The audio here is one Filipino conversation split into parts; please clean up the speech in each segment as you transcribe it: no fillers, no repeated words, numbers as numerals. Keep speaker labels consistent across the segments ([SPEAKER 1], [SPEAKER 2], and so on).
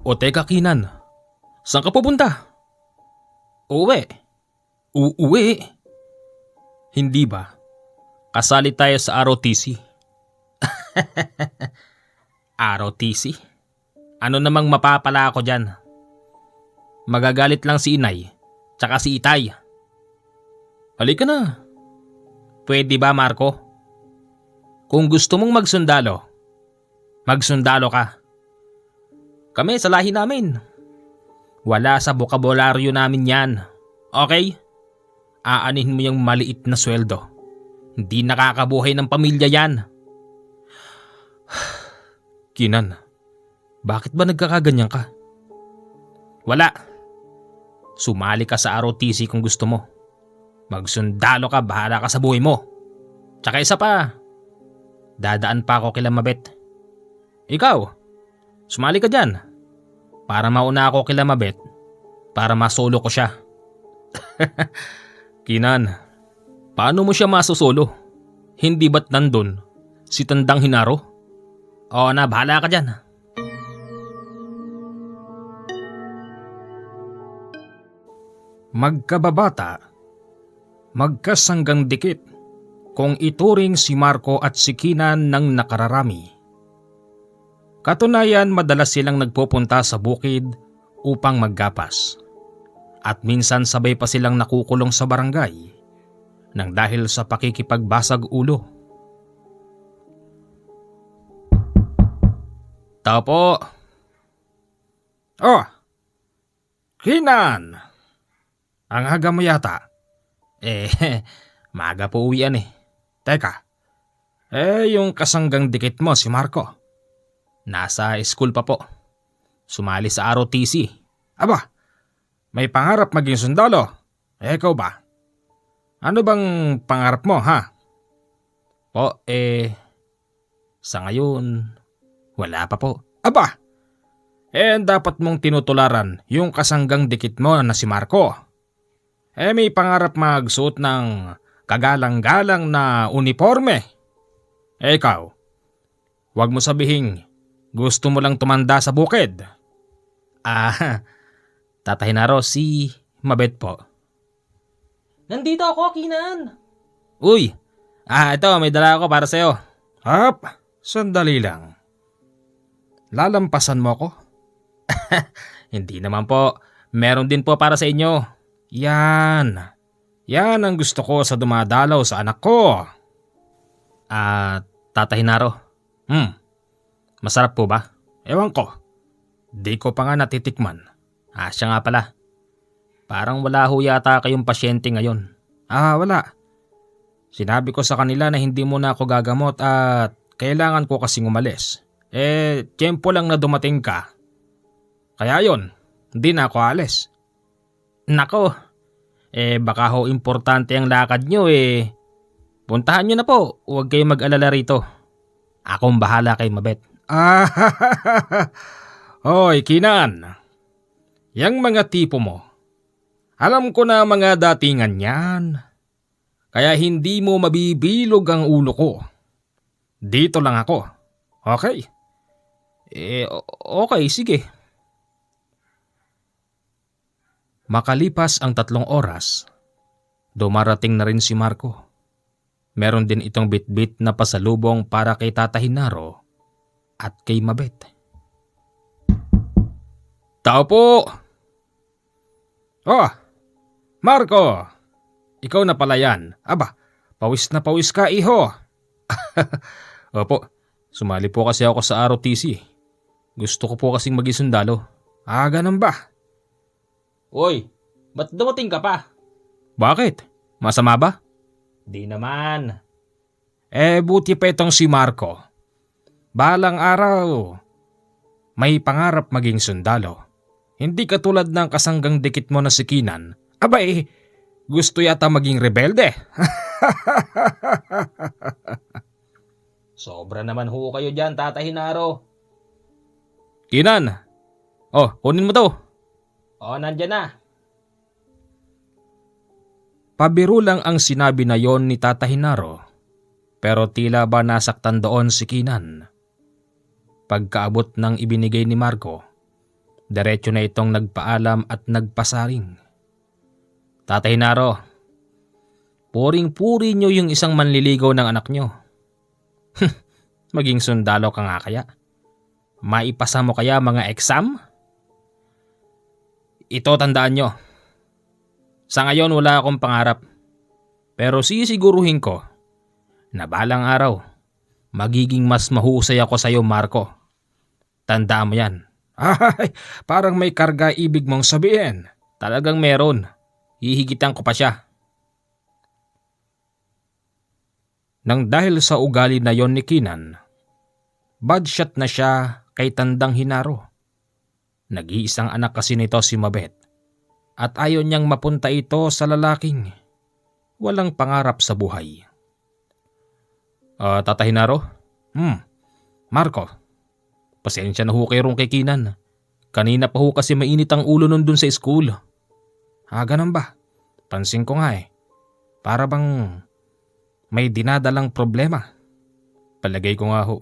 [SPEAKER 1] O teka Kinan, saan ka pupunta? Uwi. Uuwi? Hindi ba? Kasali tayo sa ROTC. ROTC? Ano namang mapapala ako dyan? Magagalit lang si Inay, tsaka si Itay. Halika na. Pwede ba Marco? Kung gusto mong magsundalo, magsundalo ka. Kami sa lahi namin. Wala sa bokabularyo namin yan. Okay? Aanin mo yung maliit na sweldo. Hindi nakakabuhay ng pamilya yan. Kinan, bakit ba nagkakaganyan ka? Wala. Sumali ka sa ROTC kung gusto mo. Magsundalo ka, bahala ka sa buhay mo. Tsaka isa pa, dadaan pa ako kila Mabet. Ikaw, sumali ka dyan. Para mauna ako kila Mabet, para masolo ko siya. Kinan, paano mo siya masosolo? Hindi ba't nandun si Tandang Hinaro? Oo na, bahala ka dyan. Magkababata, magkasanggang dikit kung ituring si Marco at si Kinan ng nakararami. Katunayan, madalas silang nagpupunta sa bukid upang maggapas. At minsan sabay pa silang nakukulong sa barangay nang dahil sa pakikipagbasag ulo. Tao po. Oh, Kinan. Ang aga mo yata. Maaga po uwian eh. Teka, yung kasanggang dikit mo si Marco. Nasa school pa po. Sumali sa ROTC. Aba, may pangarap maging sundalo. Ikaw ba? Ano bang pangarap mo ha? Po, sa ngayon, wala pa po. Aba, dapat mong tinutularan yung kasanggang dikit mo na si Marco. May pangarap magsuot ng kagalang-galang na uniforme. Ikaw, wag mo sabihing gusto mo lang tumanda sa bukid. Tatay Naro, si Mabet po. Nandito ako, Kinan. Uy, ito may dala ako para sa'yo. Hop, sandali lang. Lalampasan mo ako? Hindi naman po, meron din po para sa inyo. Yan ang gusto ko sa dumadalaw sa anak ko. Tatay Naro, masarap po ba? Ewan ko. Di ko pa nga natitikman. Siya nga pala. Parang wala ho yata kayong pasyente ngayon. Wala. Sinabi ko sa kanila na hindi muna ako gagamot at kailangan ko kasing umalis. Tiyempo lang na dumating ka. Kaya yon, hindi na ako alis. Nako, baka ho importante ang lakad nyo Puntahan nyo na po, huwag kayong mag-alala rito. Akong bahala kay Mabet. Hoy, Kinan. Yang mga tipo mo, alam ko na mga datingan yan. Kaya hindi mo mabibilog ang ulo ko. Dito lang ako. Okay? Okay, sige. Makalipas ang 3 oras, dumarating na rin si Marco. Meron din itong bitbit na pasalubong para kay Tata Hinaro at kay Mabet. Tao po! Oh, Marco! Ikaw na pala yan. Aba, pawis na pawis ka, iho. Opo, sumali po kasi ako sa ROTC. Gusto ko po kasing maging sundalo. Ganun ba? Uy, ba't dumating ka pa? Bakit? Masama ba? Di naman. Buti pa itong si Marco. Balang araw, may pangarap maging sundalo. Hindi katulad ng kasanggang dikit mo na si Kinan. Abay, gusto yata maging rebelde. Sobra naman ho kayo dyan, Tata Hinaro. Kinan, kunin mo to. Nandyan na. Pabiro lang ang sinabi na yon ni Tata Hinaro, pero tila ba nasaktan doon si Kinan. Pagkaabot ng ibinigay ni Marco, Diretso na itong nagpaalam at nagpasaring. Tatay Naro, puring-puri nyo yung isang manliligaw ng anak nyo. Maging sundalo ka nga kaya? Maipasa mo kaya mga exam? Ito tandaan nyo. Sa ngayon wala akong pangarap. Pero sisiguruhin ko na balang araw, magiging mas mahusay ako sa iyo, Marco. Tandaan mo yan. Ay, parang may karga ibig mong sabihin. Talagang meron. Hihigitan ko pa siya. Nang dahil sa ugali na yon ni Kinan, bad shot na siya kay Tandang Hinaro. Nag-iisang anak kasi nito si Mabet at ayaw niyang mapunta ito sa lalaking walang pangarap sa buhay. Tata Hinaro? Marco, pasensya na ho kayo kay Kinan. Kanina pa ho kasi mainit ang ulo nun dun sa school. Ganun ba? Pansin ko nga Para bang may dinadalang problema. Palagay ko nga ho.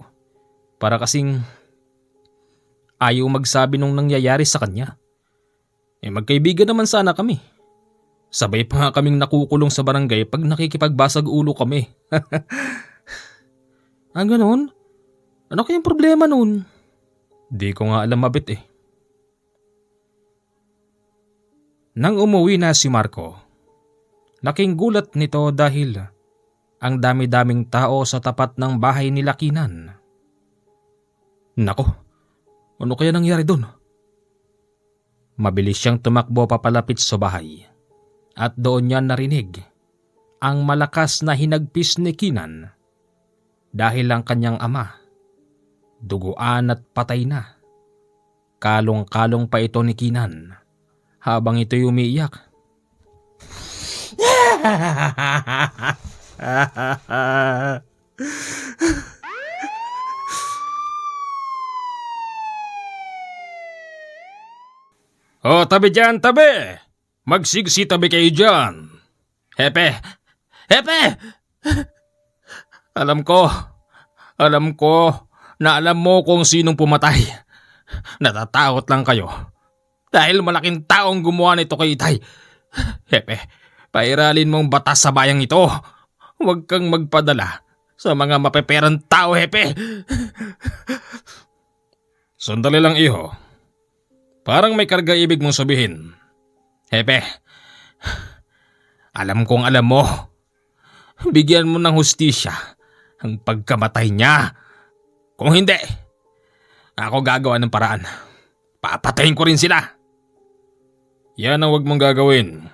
[SPEAKER 1] Para kasing ayaw magsabi nung nangyayari sa kanya. Magkaibigan naman sana kami. Sabay pa nga kaming nakukulong sa barangay pag nakikipagbasag ulo kami. Ganon? Ano kayang problema nun? Di ko nga alam, Mabet Nang umuwi na si Marco, laking gulat nito dahil ang dami-daming tao sa tapat ng bahay nila Kinan. Nako, ano kaya nangyari doon? Mabilis siyang tumakbo papalapit sa bahay at doon niya narinig ang malakas na hinagpis ni Kinan dahil ang kanyang ama, duguan at patay na. Kalong-kalong pa ito ni Kinan habang ito'y umiiyak. Tabi dyan, tabi! Magsigsi tabi kayo dyan! Hepe! Hepe! Alam ko na alam mo kung sinong pumatay. Natatakot lang kayo. Dahil malaking taong gumawa nito kay Itay. Hepe, pairalin mong batas sa bayang ito. Huwag kang magpadala sa mga mapeperang tao, Hepe. Sandali lang, iho. Parang may karga ibig mong sabihin. Hepe, alam kong alam mo. Bigyan mo ng hustisya ang pagkamatay niya. Kung hindi, ako gagawa ng paraan. Papatayin ko rin sila. Yan ang wag mong gagawin.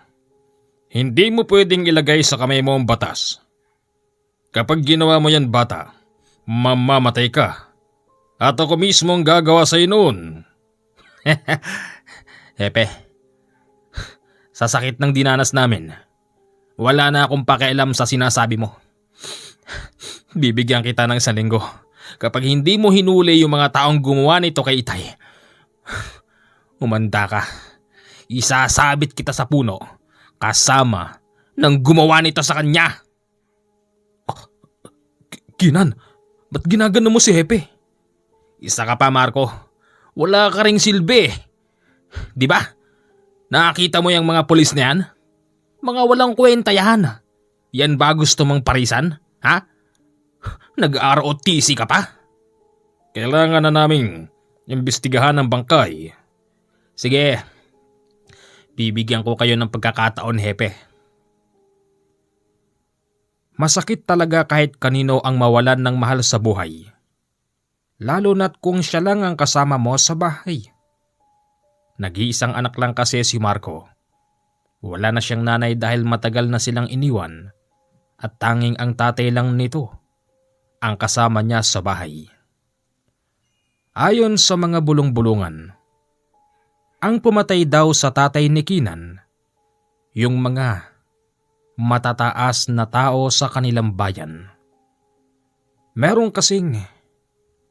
[SPEAKER 1] Hindi mo pwedeng ilagay sa kamay mo ang batas. Kapag ginawa mo yan, bata, mamamatay ka. At ako mismo ang gagawa sa'yo noon. Hepe, sa sakit ng dinanas namin, wala na akong pakialam sa sinasabi mo. Bibigyan kita ng 1 linggo. Kapag hindi mo hinuli yung mga taong gumawa nito kay Itay, umanda ka. Isasabit kita sa puno kasama ng gumawa nito sa kanya. Kinan, ba't ginagano mo si Hepe? Isa ka pa, Marco. Wala ka ring silbi. Di ba? Nakakita mo yung mga pulis na yan? Mga walang kwenta yan. Yan ba gusto mong parisan? Ha? Nag-ROTC ka pa? Kailangan na naming imbestigahan ang bangkay. Sige, bibigyan ko kayo ng pagkakataon, Hepe. Masakit talaga kahit kanino ang mawalan ng mahal sa buhay. Lalo na't kung siya lang ang kasama mo sa bahay. Nag-iisang anak lang kasi si Marco. Wala na siyang nanay dahil matagal na silang iniwan at tanging ang tatay lang nito ang kasama niya sa bahay. Ayon sa mga bulong-bulungan, ang pumatay daw sa tatay ni Kinan, yung mga matataas na tao sa kanilang bayan. Meron kasing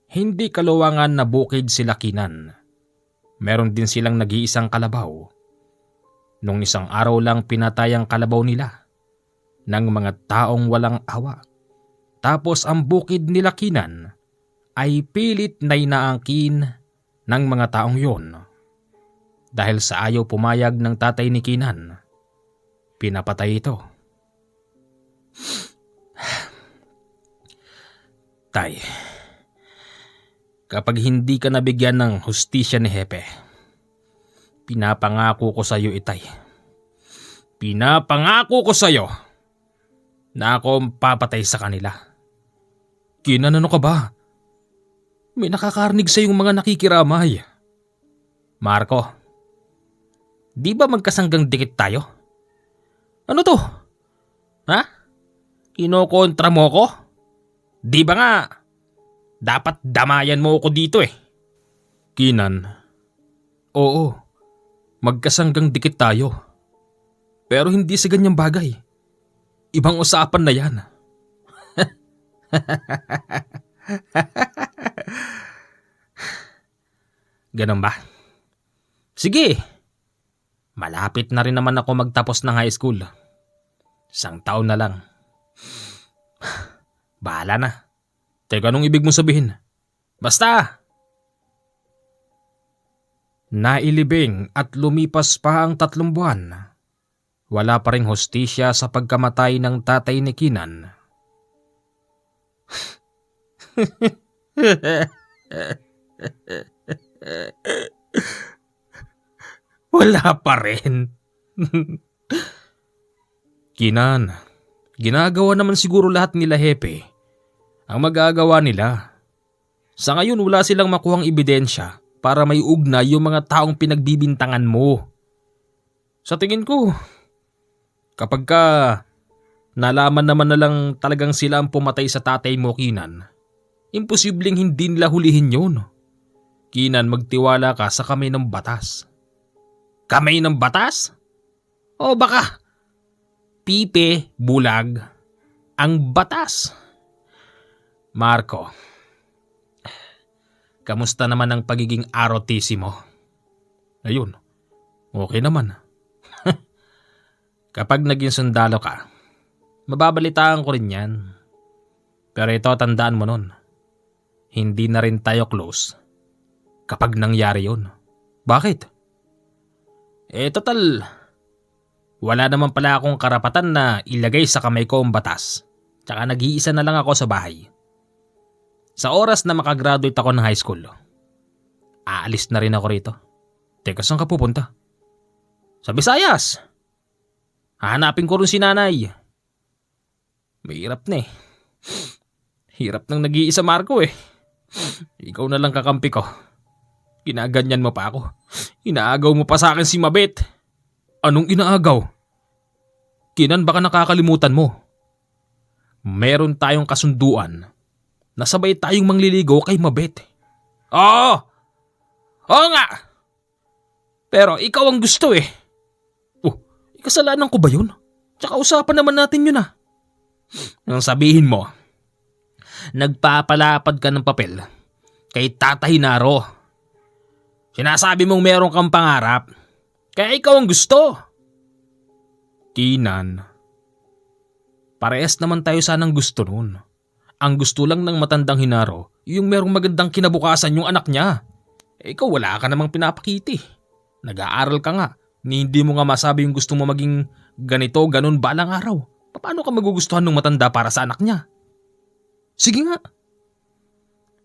[SPEAKER 1] hindi kaluwangan na bukid sila Kinan. Meron din silang nag-iisang kalabaw. Nung isang araw lang pinatay ang kalabaw nila ng mga taong walang awa. Tapos ang bukid nila Kinan ay pilit na inaangkin ng mga taong yon. Dahil sa ayaw pumayag ng tatay ni Kinan, pinapatay ito. Tay, kapag hindi ka nabigyan ng hustisya ni Hepe, pinapangako ko sa iyo, Itay. Pinapangako ko sa iyo na ako ang papatay sa kanila. Kinan, ano ka ba? May nakakarinig sa iyong mga nakikiramay. Marco, di ba magkasanggang dikit tayo? Ano to? Ha? Kinokontra mo ko? Di ba nga, dapat damayan mo ako dito eh. Kinan, oo, magkasanggang dikit tayo. Pero hindi sa ganyang bagay. Ibang usapan na yan. Ganun ba? Sige. Malapit na rin naman ako magtapos ng high school. 1 taon na lang. Bahala na. Teka, anong ibig mo sabihin? Basta! Nailibing at lumipas pa ang 3 buwan. Wala pa ring hustisya sa pagkamatay ng tatay ni Kinan. Wala pa rin. Kinan, ginagawa naman siguro lahat nila, Hepe. Ang magagawa nila. Sa ngayon wala silang makuhang ebidensya para may ugnay yung mga taong pinagbibintangan mo. Sa tingin ko, kapag ka nalaman naman na lang talagang sila ang pumatay sa tatay mo, Kinan, imposibleng hindi nila hulihin yun. Kinan, magtiwala ka sa kamay ng batas. Kamay ng batas? O baka pipe, bulag, ang batas. Marco, kamusta naman ang pagiging ROTC mo? Ayun, okay naman. Kapag naging sundalo ka, mababalitaan ko rin yan. Pero ito, tandaan mo nun, hindi na rin tayo close kapag nangyari yun. Bakit? Total, wala naman pala akong karapatan na ilagay sa kamay ko ang batas. Tsaka nag-iisa na lang ako sa bahay. Sa oras na makagraduate ako ng high school, aalis na rin ako rito. Teka, saan ka pupunta? Sa Visayas. Hahanapin ko rin si nanay. Mahirap na eh. Hirap nang nag-iisa, Marco eh. Ikaw na lang kakampi ko. Ginaganyan mo pa ako. Inaagaw mo pa sa akin si Mabet. Anong inaagaw? Kinan, baka nakakalimutan mo. Meron tayong kasunduan na sabay tayong mangliligaw kay Mabet. Oo! Oo nga! Pero ikaw ang gusto eh. Kasalanan ko ba yun? Tsaka usapan naman natin yun ah. Nang sabihin mo, nagpapalapad ka ng papel kay Tatay Naro. Sinasabi mong meron kang pangarap, kaya ikaw ang gusto. Kinan, parehas naman tayo sanang gusto nun. Ang gusto lang ng matandang Hinaro, yung merong magandang kinabukasan yung anak niya. Ikaw wala ka namang pinapakiti. Nag-aaral ka nga. Ni hindi mo nga masabi yung gusto mo maging ganito, ganun balang araw. Paano ka magugustuhan ng matanda para sa anak niya? Sige nga.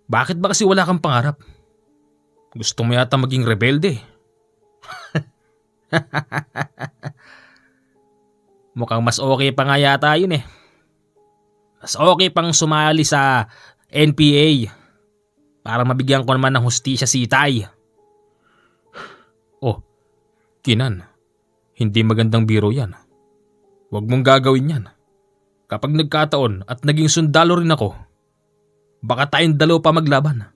[SPEAKER 1] Bakit ba kasi wala kang pangarap? Gusto mo yata maging rebelde. Mukhang mas okay pa nga yata yun eh. Mas okay pang sumali sa NPA para mabigyan ko naman ng hustisya si Itay. Oh, Kinan, hindi magandang biro yan. Huwag mong gagawin yan. Kapag nagkataon at naging sundalo rin ako, baka tayong dalawa pa maglaban.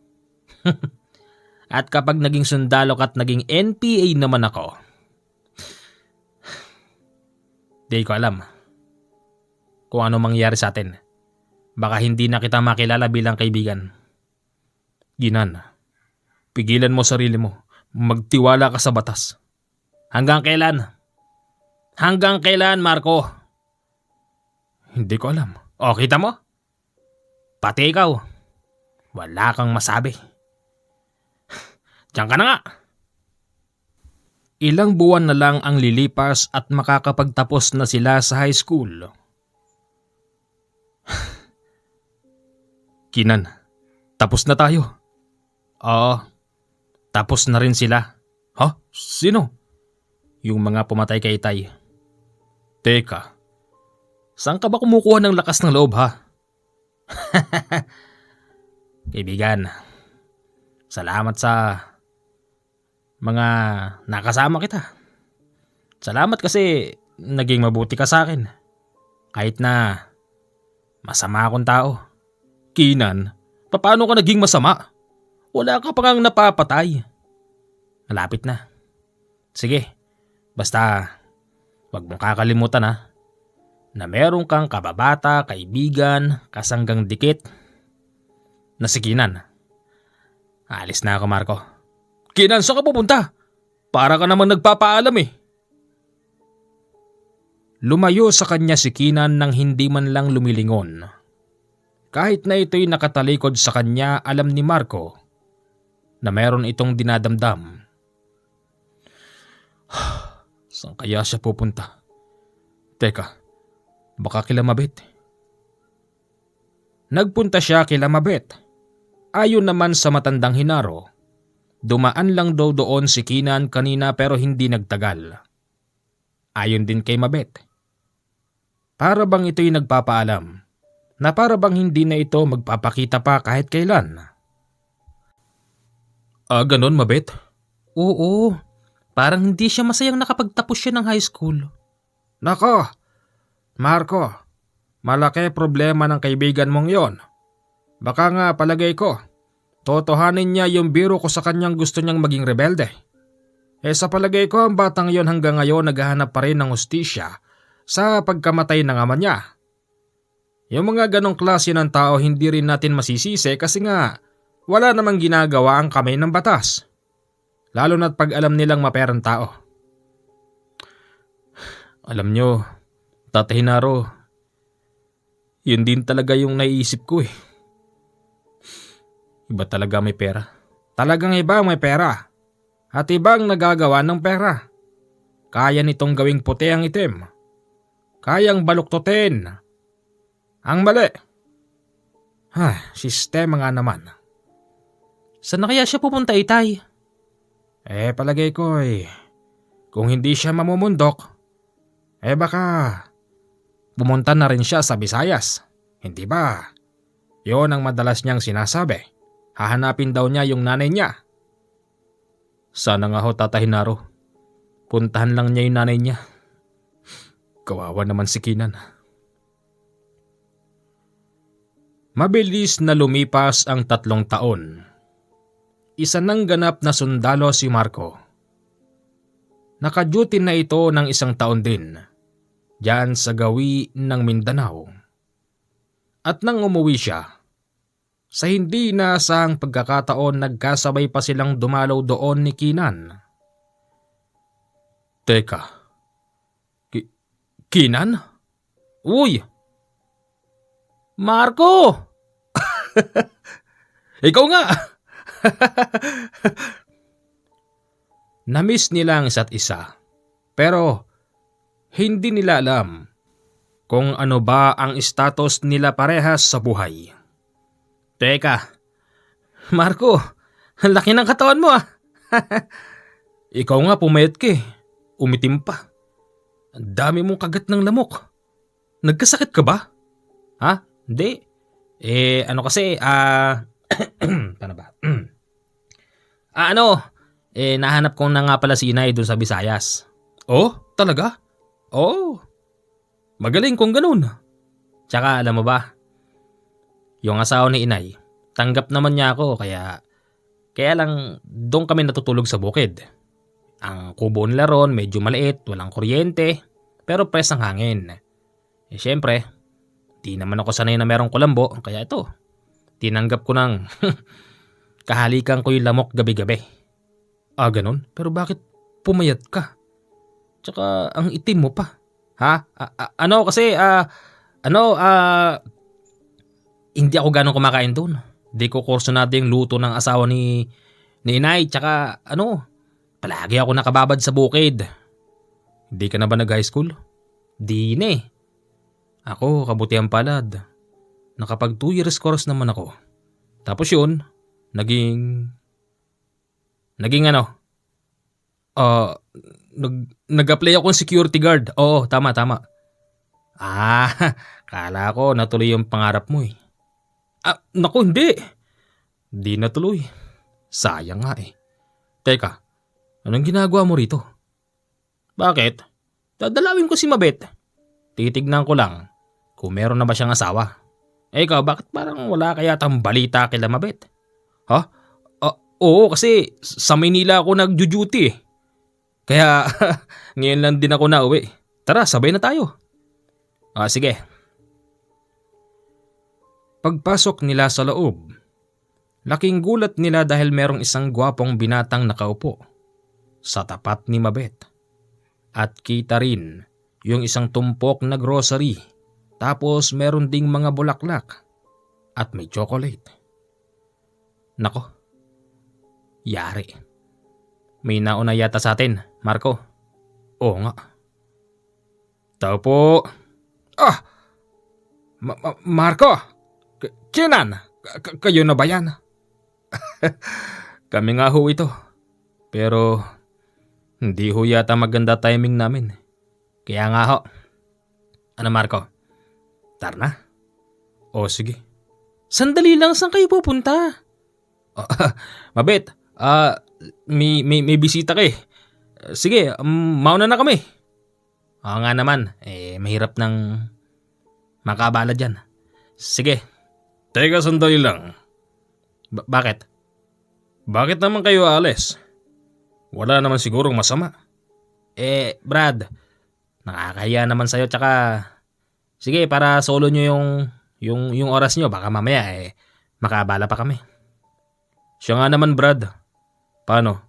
[SPEAKER 1] At kapag naging sundalo ka at naging NPA naman ako, di ko alam kung ano mangyari sa atin. Baka hindi na kita makilala bilang kaibigan. Kinan, pigilan mo sarili mo. Magtiwala ka sa batas. Hanggang kailan? Hanggang kailan, Marco? Hindi ko alam. O, kita mo? Pati ikaw. Wala kang masabi. Diyan ka na nga. Ilang buwan na lang ang lilipas at makakapagtapos na sila sa high school. Kinan, tapos na tayo. Oo, tapos na rin sila. Ha? Sino? Yung mga pumatay kay Tay. Teka, saan ka ba kumukuha ng lakas ng loob ha? Kaibigan, salamat sa mga nakasama kita. Salamat kasi naging mabuti ka sa akin. Kahit na masama akong tao. Kinan, paano ka naging masama? Wala ka pa ngang napapatay. Malapit na. Sige, basta wag mong kakalimutan ha, na meron kang kababata, kaibigan, kasanggang dikit na si Kinan. Alis na ako, Marco. Kinan, saan ka pupunta? Para ka namang nagpapaalam eh. Lumayo sa kanya si Kinan nang hindi man lang lumilingon. Kahit na ito'y nakatalikod sa kanya, alam ni Marco na meron itong dinadamdam. Saan kaya siya pupunta? Teka, baka kila Mabet. Nagpunta siya kila Mabet. Ayon naman sa matandang Hinaro, dumaan lang daw doon si Kinan kanina pero hindi nagtagal. Ayon din kay Mabet. Para bang ito'y nagpapaalam na para bang hindi na ito magpapakita pa kahit kailan. Ganon, Mabet? Oo, parang hindi siya masayang nakapagtapos siya ng high school. Nako, Marco, malaki problema ng kaibigan mong yon. Baka nga palagay ko, totohanin niya yung biro ko sa kanyang gusto niyang maging rebelde. Sa palagay ko ang batang yon hanggang ngayon naghahanap pa rin ng hustisya sa pagkamatay ng ama niya. Yung mga ganong klase ng tao hindi rin natin masisisi kasi nga wala namang ginagawa ang kamay ng batas. Lalo na't pag alam nilang maperang tao. Alam nyo, Tata Hinaro, yun din talaga yung naiisip ko eh. Iba talaga may pera. Talagang iba may pera. At ibang nagagawa ng pera. Kaya nitong gawing puti ang itim. Kayang baluktutin. Ang mali. Sistema nga naman. Saan na kaya siya pupunta, Itay? Palagay ko kung hindi siya mamumundok, baka pumunta na rin siya sa Visayas. Hindi ba? Yon ang madalas niyang sinasabi. Hahanapin daw niya yung nanay niya. Sana nga ho, Tata Hinaro. Puntahan lang niya yung nanay niya. Kawawa naman si Kinan. Mabilis na lumipas ang 3 taon. Isa nang ganap na sundalo si Marco. Nakaduty na ito ng 1 taon din, diyan sa gawi ng Mindanao. At nang umuwi siya, sa hindi inaasahang pagkakataon nagkasabay pa silang dumalaw doon ni Kinan. Teka, Kinan? Uy! Marco! Ikaw nga! Namiss nila ang isa't isa, pero hindi nila alam kung ano ba ang status nila parehas sa buhay. Teka, Marco, ang laki ng katawan mo ah. Ikaw nga pumayat ka eh, umitim pa. Ang dami mong kagat ng lamok. Nagkasakit ka ba? Ha? Hindi. Ano kasi, paano ba? Nahanap ko na nga pala si Inay doon sa Visayas. Oh, talaga? Oh, magaling kung ganun. Tsaka alam mo ba, yung asawa ni Inay, tanggap naman niya ako kaya lang doon kami natutulog sa bukid. Ang kubo nila ron medyo maliit, walang kuryente, pero pres ang hangin. Syempre, di naman ako sanay na merong kulambo, kaya ito, tinanggap ko ng kahalikan ko yung lamok gabi-gabi. Ganun? Pero bakit pumayat ka? Tsaka ang itim mo pa. Ha? Hindi ako ganun kumakain doon. Di ko kursunado yung luto ng asawa ni Inay. Tsaka Palagi ako nakababad sa bukid. Hindi ka na ba nag-high school? Di na eh. Ako, kabutihan palad. Nakapag 2 years course naman ako. Tapos yun, naging ano? Nag-apply akong security guard. Oo, tama. Ah, kala ko natuloy yung pangarap mo eh. Naku, hindi. Di natuloy. Sayang nga eh. Teka, anong ginagawa mo rito? Bakit? Dadalawin ko si Mabet. Titignan ko lang kung meron na ba siyang asawa. Ikaw, bakit parang wala kaya tang balita kila Mabet? Ha? Oo, kasi sa Maynila ako nag-duty eh. Kaya ngayon lang din ako nauwi. Tara, sabay na tayo. Sige. Pagpasok nila sa loob, laking gulat nila dahil merong isang gwapong binatang nakaupo sa tapat ni Mabet. At kita rin yung isang tumpok na grocery, tapos meron ding mga bulaklak at may chocolate. Nako, yari. May nauna yata sa atin, Marco. Oo nga. Tao po. Marco! Kinan! Kayo na ba yan? Kami nga ho ito. Pero hindi ho yata maganda timing namin. Kaya nga ho. Ano Marco? Tara na? O sige. Sandali lang, saan kayo pupunta? Mabet, may bisita ka eh. Sige, mauna na kami. Oo nga naman, mahirap nang makabala dyan. Sige. Teka, sandali lang. Bakit? Bakit naman kayo aalis? Wala naman sigurong masama. Brad, nakakahiya naman sa'yo tsaka sige, para solo nyo yung oras nyo, baka mamaya makabala pa kami. Siya nga naman Brad. Paano?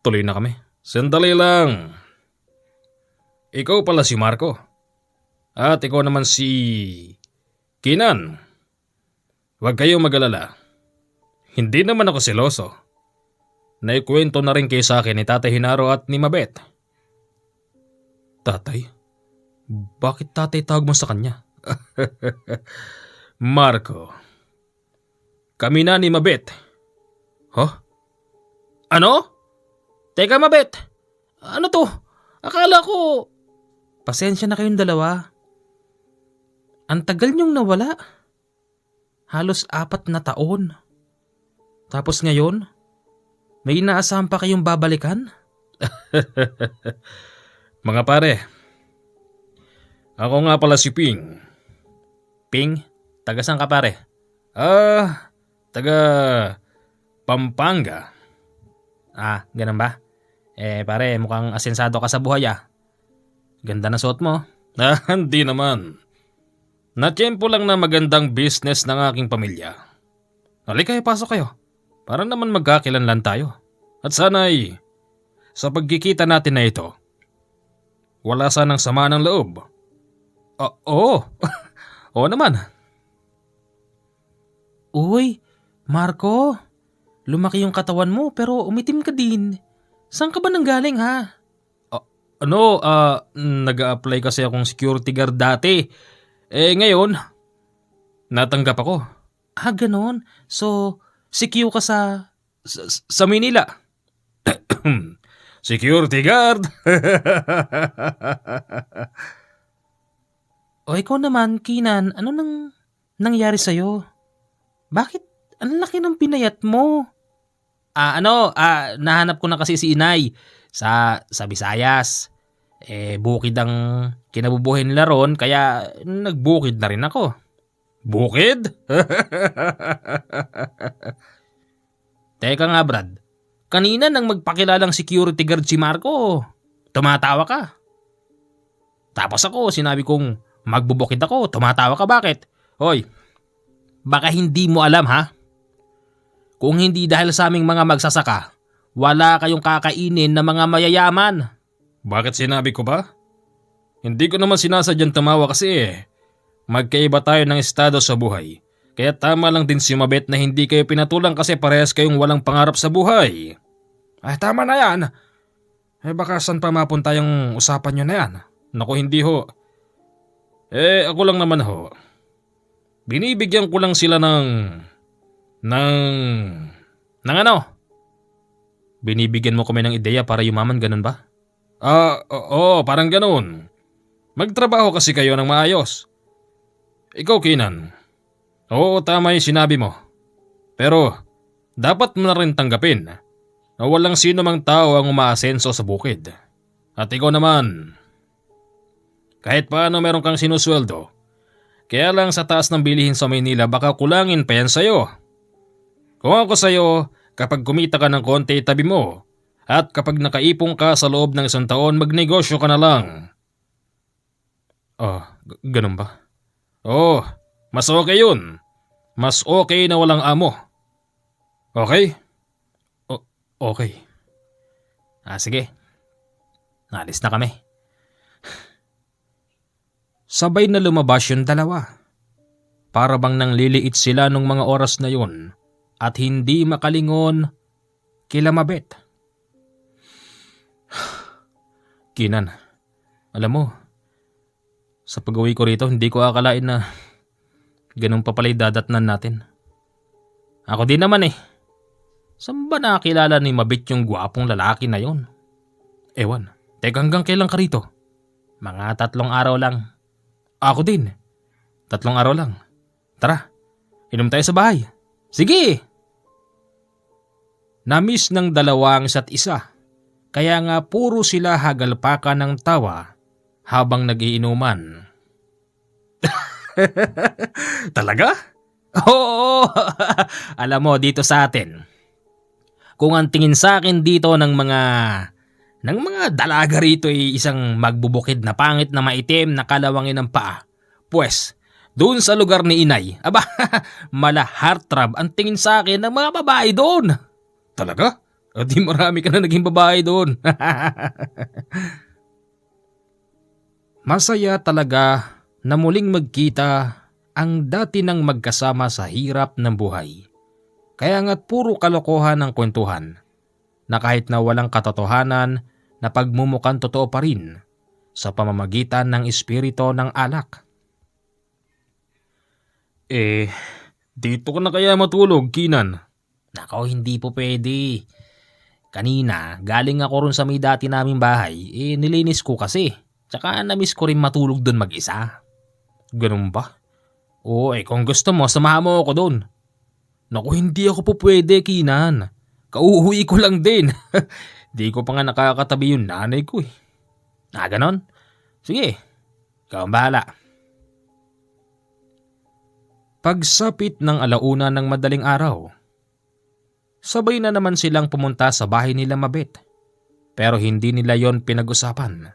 [SPEAKER 1] Tuloy na kami. Sandali lang. Ikaw pala si Marco. At ikaw naman si Kinan. Huwag kayong mag-alala. Hindi naman ako seloso. Naikwento na rin kayo sa akin ni Tatay Hinaro at ni Mabet. Tatay? Bakit tatay tawag mo sa kanya? Marco. Kami na ni Mabet. Huh? Ano? Teka Mabet. Ano to? Akala ko... Pasensya na kayong dalawa. Ang tagal niyong nawala. Halos 4 na taon. Tapos ngayon, may inaasahan pa kayong babalikan? Mga pare, ako nga pala si Ping. Ping? Taga saan ka pare? Taga Pampanga. Ganun ba? Pare, mukhang asensado ka sa buhay ah. Ganda na suot mo. Hindi naman. Natiyempo lang na magandang business ng aking pamilya. Halika, pasok kayo. Para naman magkakilanlan tayo. At sana'y sa pagkikita natin na ito, wala sanang sama ng loob. Oo. Oo naman. Uy, Marco. Lumaki yung katawan mo pero umitim ka din. Saan ka ba nanggaling ha? Nag-a-apply kasi akong security guard dati. Ngayon, natanggap ako. Ganon? So, CQ ka sa Manila? Security guard? O ikaw naman, Kinan, ano nang nangyari sa'yo? Bakit ang laki ng pinayat mo? Nahanap ko na kasi si inay sa Visayas. Bukid ang kinabubuhay nila ron, kaya nagbukid na rin ako. Bukid? Teka nga Brad, kanina nang magpakilalang security guard si Marco, tumatawa ka. Tapos ako, sinabi kong magbubukid ako, tumatawa ka, bakit? Hoy, baka hindi mo alam ha? Kung hindi dahil sa aming mga magsasaka, wala kayong kakainin na mga mayayaman. Bakit sinabi ko ba? Hindi ko naman sinasadyang tumawa kasi magkaiba tayo ng estado sa buhay. Kaya tama lang din si Mabet na hindi kayo pinatulang kasi parehas kayong walang pangarap sa buhay. Ay, tama na yan. Baka saan pa mapunta yung usapan nyo na yan? Naku, hindi ho. Ako lang naman ho. Binibigyan ko lang sila ng ano? Binibigyan mo kami ng ideya para yumaman, ganun ba? Oo, parang ganun. Magtrabaho kasi kayo ng maayos. Ikaw, Kinan. Oo, tama yung sinabi mo. Pero, dapat mo na rin tanggapin na walang sino mang tao ang umaasenso sa bukid. At ikaw naman, kahit paano meron kang sinusweldo, kaya lang sa taas ng bilihin sa Maynila baka kulangin pa yan sa'yo. Kung ako sa'yo, kapag kumita ka ng konti tabi mo, at kapag nakaipong ka sa loob ng 1 taon, magnegosyo ka na lang. Ganun ba? Mas okay yun. Mas okay na walang amo. Okay? Okay. Sige. Alis na kami. Sabay na lumabas yung dalawa. Para bang nangliliit sila nung mga oras na yun at hindi makalingon kila Mabet. Kinan, alam mo, sa pag-uwi ko rito hindi ko akalain na ganun pa pala'y dadatnan natin. Ako din naman eh. Saan ba nakakilala ni Mabet yung gwapong lalaki na yon? Ewan, teka hanggang kailan ka rito? Mga 3 araw lang. Ako din. 3 araw lang. Tara, inom tayo sa bahay. Sige! Namiss ng dalawa ang isa't isa. Kaya nga puro sila hagalpakan ng tawa habang nagiinuman. Talaga? Oo! Alam mo, dito sa atin, kung ang tingin sa akin dito ng mga dalaga rito ay isang magbubukid na pangit na maitim na kalawangin ng paa, pues doon sa lugar ni Inay, mala heartthrob ang tingin sa akin ng mga babae doon. Talaga? O di marami ka na naging babae doon. Masaya talaga na muling magkita ang dati nang magkasama sa hirap ng buhay. Kaya nga't puro kalokohan ang kwentuhan na kahit na walang katotohanan na pagmumukhang totoo pa rin sa pamamagitan ng espiritu ng alak. Dito ka na kaya matulog, Kinan? Nako, hindi po pwede. Kanina, galing ako ron sa may dati naming bahay, nilinis ko kasi. Tsaka namiss ko rin matulog doon mag-isa. Ganun ba? Oo, kung gusto mo, samahan mo ako doon. Naku, hindi ako po pwede, Kinan. Kauuwi ko lang din. Di ko pa nga nakakatabi yung nanay ko eh. Ganon? Sige, ikaw ang bahala. Pagsapit ng 1:00 ng madaling araw, sabay na naman silang pumunta sa bahay nila Mabet. Pero hindi nila yon pinag-usapan.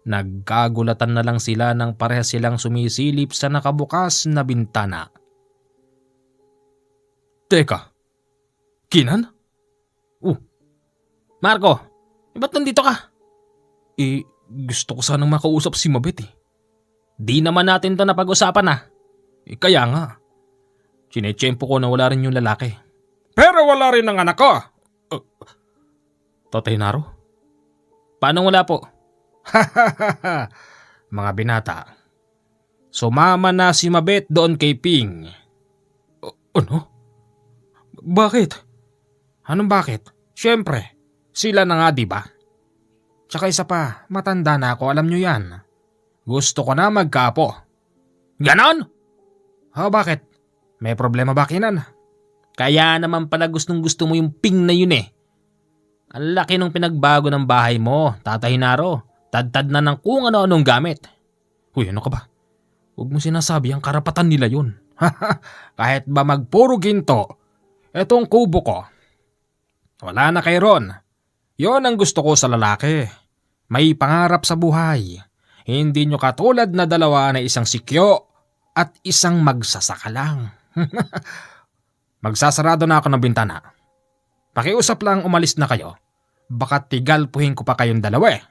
[SPEAKER 1] Nagkagulatan na lang sila nang parehas silang sumisilip sa nakabukas na bintana. Teka, Kinan? Marco, ba't nandito ka? Gusto ko sanang makausap si Mabet eh. Di naman natin to napag-usapan kaya nga. Sinetsyempo ko na wala rin yung lalaki. Pero wala rin ang anak ko. Tatay Naro? Paano wala po? Mga binata. Sumama na si Mabet doon kay Ping. Ano? Bakit? Anong bakit? Siyempre, sila na nga diba? Tsaka isa pa, matanda na ako, alam nyo yan. Gusto ko na magkapo. Ganon? Bakit? May problema ba, Kinan? Kaya naman pala gustong gusto mo yung Ping na yun eh. Ang laki nung pinagbago ng bahay mo, Tatay Naro. Tad-tad na ng kung ano-anong gamit. Uy, ano ka ba? Huwag mo sinasabi ang karapatan nila yun. Kahit ba magpuro ginto, etong kubo ko. Wala na kay Ron. Yon ang gusto ko sa lalaki. May pangarap sa buhay. Hindi nyo katulad na dalawa na isang sikyo at isang magsasaka lang. Magsasarado na ako ng bintana. Pakiusap lang umalis na kayo. Baka tigalpuhin ko pa kayong dalawa eh.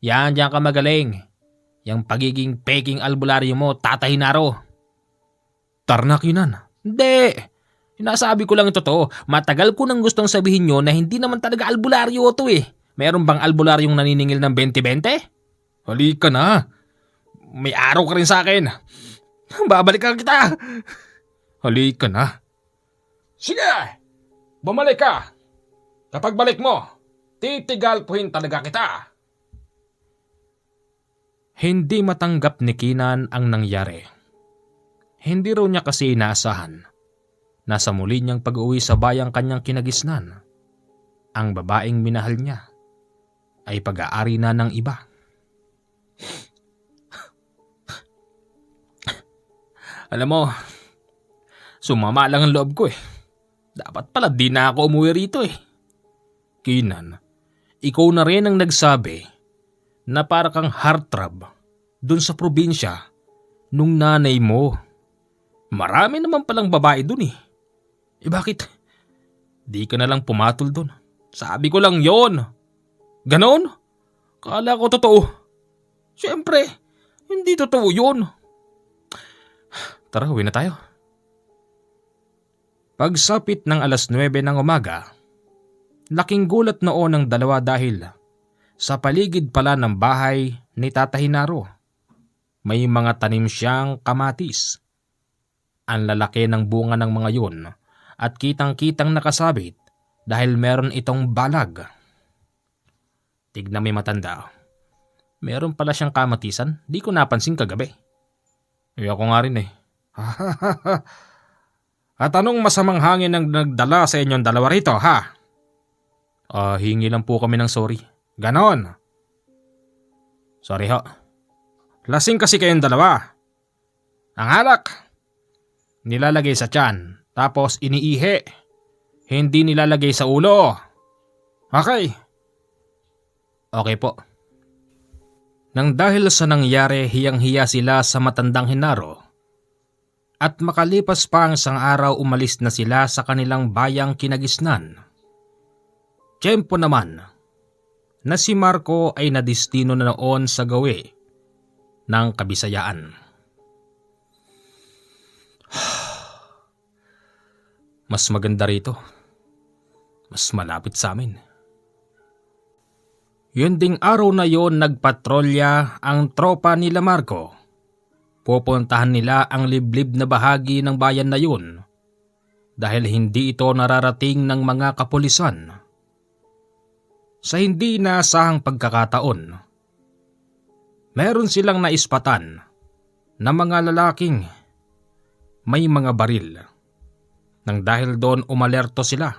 [SPEAKER 1] Yan, diyan ka magaling. Yang pagiging peking albularyo mo, Tatay Naro. Tarna, Kinan. Hindi Sinasabi ko lang yung totoo. Matagal ko nang gustong sabihin nyo na hindi naman talaga albularyo to eh. Meron bang albularyong naniningil ng 20-20? Halika na. May araw ka rin sa akin. Babalikan kita. Halika na. Sige, bumalik ka. Kapag balik mo, titigalpuhin talaga kita. Hindi matanggap ni Kinan ang nangyari. Hindi raw niya kasi inaasahan na sa muli niyang pag-uwi sa bayang kanyang kinagisnan, ang babaeng minahal niya ay pag-aari na ng iba. Alam mo, sumama lang ang loob ko eh. Dapat pala di na ako umuwi rito eh. Kinan, ikaw na rin ang nagsabi na para kang heartthrob dun sa probinsya nung nanay mo. Marami naman palang babae dun eh. Bakit? Di ka na lang pumatol dun. Sabi ko lang yon. Ganon? Kala ko totoo. Siyempre, hindi totoo yun. Tara, uwi na tayo. Pagsapit ng 9:00 ng umaga, laking gulat noon ng dalawa dahil sa paligid pala ng bahay ni Tata Hinaro, may mga tanim siyang kamatis. Ang lalaki ng bunga ng mga yun at kitang-kitang nakasabit dahil meron itong balag. Tignan may matanda. Meron pala siyang kamatisan, di ko napansin kagabi. Ako nga rin eh. At anong masamang hangin ang nagdala sa inyong dalawa rito, ha? Hingi lang po kami ng sorry. Ganon. Sorry ho. Lasing kasi kayong dalawa. Ang alak, nilalagay sa tiyan, tapos iniihi. Hindi nilalagay sa ulo. Okay. Okay po. Nang dahil sa nangyari, hiyang-hiya sila sa matandang Hinaro. At makalipas pa ang isang araw, umalis na sila sa kanilang bayang kinagisnan. Tiyempo naman na si Marco ay nadistino na noon sa gawi ng Kabisayaan. Mas maganda rito. Mas malapit sa amin. Yun ding araw na yon nagpatrolya ang tropa nila Marco. Pupuntahan nila ang liblib na bahagi ng bayan na yun dahil hindi ito nararating ng mga kapulisan. Sa hindi inaasahang pagkakataon, meron silang naispatan na mga lalaking may mga baril. Nang dahil doon umalerto sila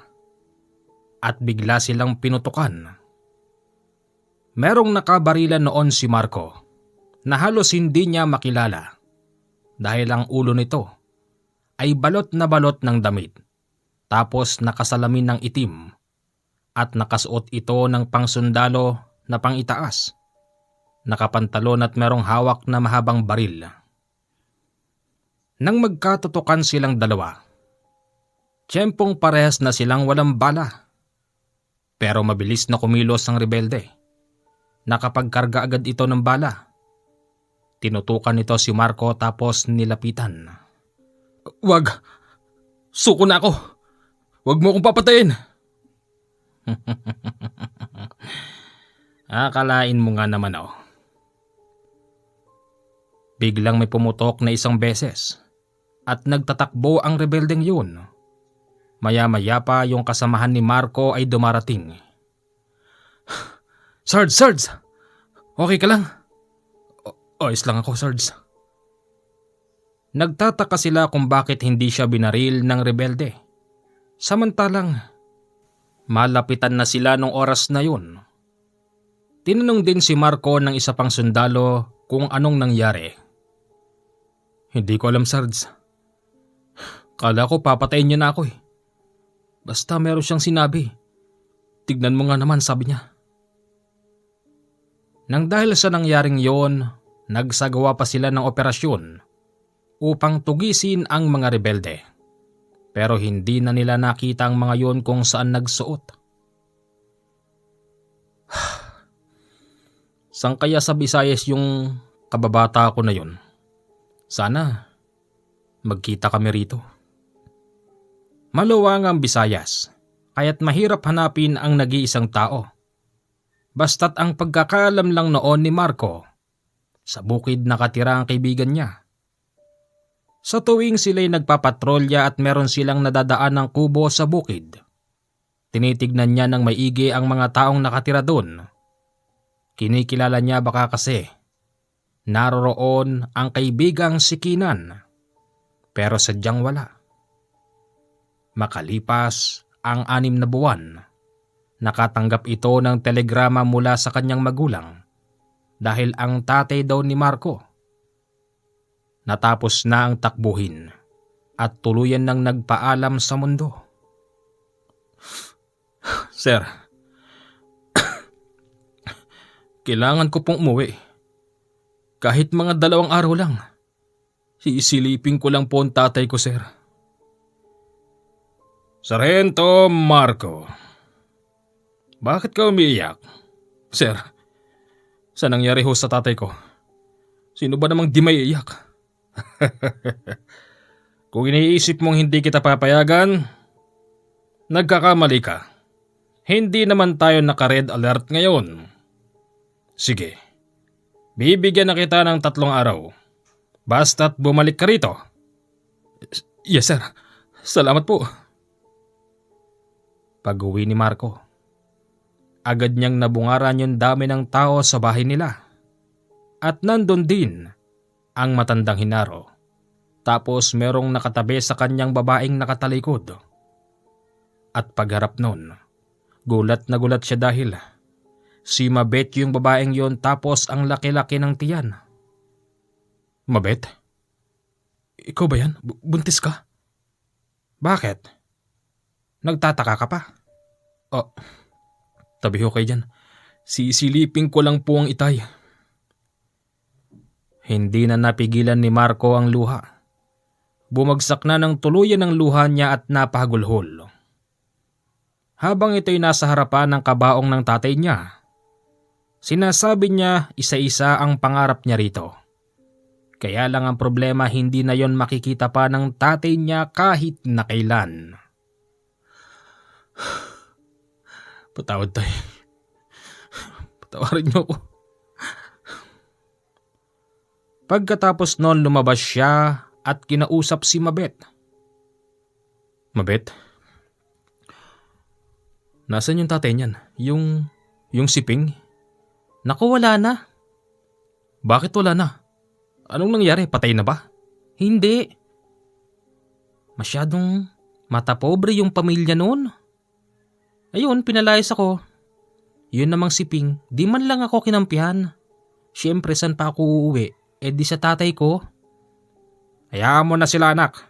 [SPEAKER 1] at bigla silang pinutukan. Merong nakabarilan noon si Marco na halos hindi niya makilala dahil ang ulo nito ay balot na balot ng damit tapos nakasalamin ng itim at nakasuot ito ng pangsundalo na pangitaas, nakapantalon at merong hawak na mahabang baril. Nang magkatutukan silang dalawa, tiyempong parehas na silang walang bala. Pero mabilis na kumilos ang rebelde. Nakapagkarga agad ito ng bala. Tinutukan nito si Marco tapos nilapitan. Wag! Suko na ako! Wag mo akong papatayin! Akalain mo nga naman ako. Biglang may pumutok na isang beses at nagtatakbo ang rebeldeng yun. Maya-maya pa yung kasamahan ni Marco ay dumarating. Sarge! Okay ka lang? Ayos lang ako, Sarge. Nagtataka sila kung bakit hindi siya binaril ng rebelde. Samantalang, malapitan na sila nung oras na yun. Tinanong din si Marco ng isa pang sundalo kung anong nangyari. Hindi ko alam, Sarge. Kala ko papatayin niya na ako eh. Basta meron siyang sinabi. Tignan mo nga naman, sabi niya. Nang dahil sa nangyaring yon, nagsagawa pa sila ng operasyon upang tugisin ang mga rebelde. Pero hindi na nila nakita ang mga yon kung saan nagsuot. Saan kaya sa Visayas yung kababata ko na yon? Sana magkita kami rito. Maluwang ang Visayas, kaya't mahirap hanapin ang nag-iisang tao. Basta't ang pagkakaalam lang noon ni Marco, sa bukid nakatira ang kaibigan niya. Sa tuwing sila'y nagpapatrolya at meron silang nadadaan ng kubo sa bukid, tinitignan niya ng maigi ang mga taong nakatira doon. Kinikilala niya baka kasi naroroon ang kaibigang si Kinan, pero sadyang wala. Makalipas ang 6 na buwan, nakatanggap ito ng telegrama mula sa kanyang magulang dahil ang tatay daw ni Marco natapos na ang takbuhin at tuluyan nang nagpaalam sa mundo. Sir, kailangan ko pong umuwi. Kahit mga 2 araw lang. Sisilipin ko lang po ang tatay ko, sir. Sargento Marco, bakit ka umiiyak? Sir, sa nangyari ho sa tatay ko, sino ba namang di may iyak? Kung iniisip mong hindi kita papayagan, nagkakamali ka. Hindi naman tayo naka-red alert ngayon. Sige, bibigyan na kita ng 3 araw. Basta't bumalik ka rito. Yes, sir. Salamat po. Pag-uwi ni Marco, agad niyang nabungaran yung dami ng tao sa bahay nila. At nandun din ang matandang Hinaro. Tapos merong nakatabi sa kanyang babaeng nakatalikod. At pagharap nun, gulat na gulat siya dahil si Mabet yung babaeng yon tapos ang laki-laki ng tiyan. Mabet? Ikaw ba yan? Buntis ka? Bakit? Nagtataka ka pa? Oh, tabi ho kayo dyan. Sisilipin ko lang po ang itay. Hindi na napigilan ni Marco ang luha. Bumagsak na ng tuluyan ang luha niya at napahagulhol. Habang ito'y nasa harapan ng kabaong ng tatay niya, sinasabi niya isa-isa ang pangarap niya rito. Kaya lang ang problema, hindi na yon makikita pa ng tatay niya kahit na kailan. Patawad tayo. Patawarin niyo ako. Pagkatapos noon, lumabas siya at kinausap si Mabet. Mabet? Nasaan yung tatay niyan? Yung siping? Naku, wala na. Bakit wala na? Anong nangyari? Patay na ba? Hindi. Masyadong matapobre yung pamilya noon. Ayun, pinalayas ako. Yun namang siping, di man lang ako kinampihan. Siyempre, saan pa ako uuwi? Eh di sa tatay ko. Hayaan mo na sila, anak.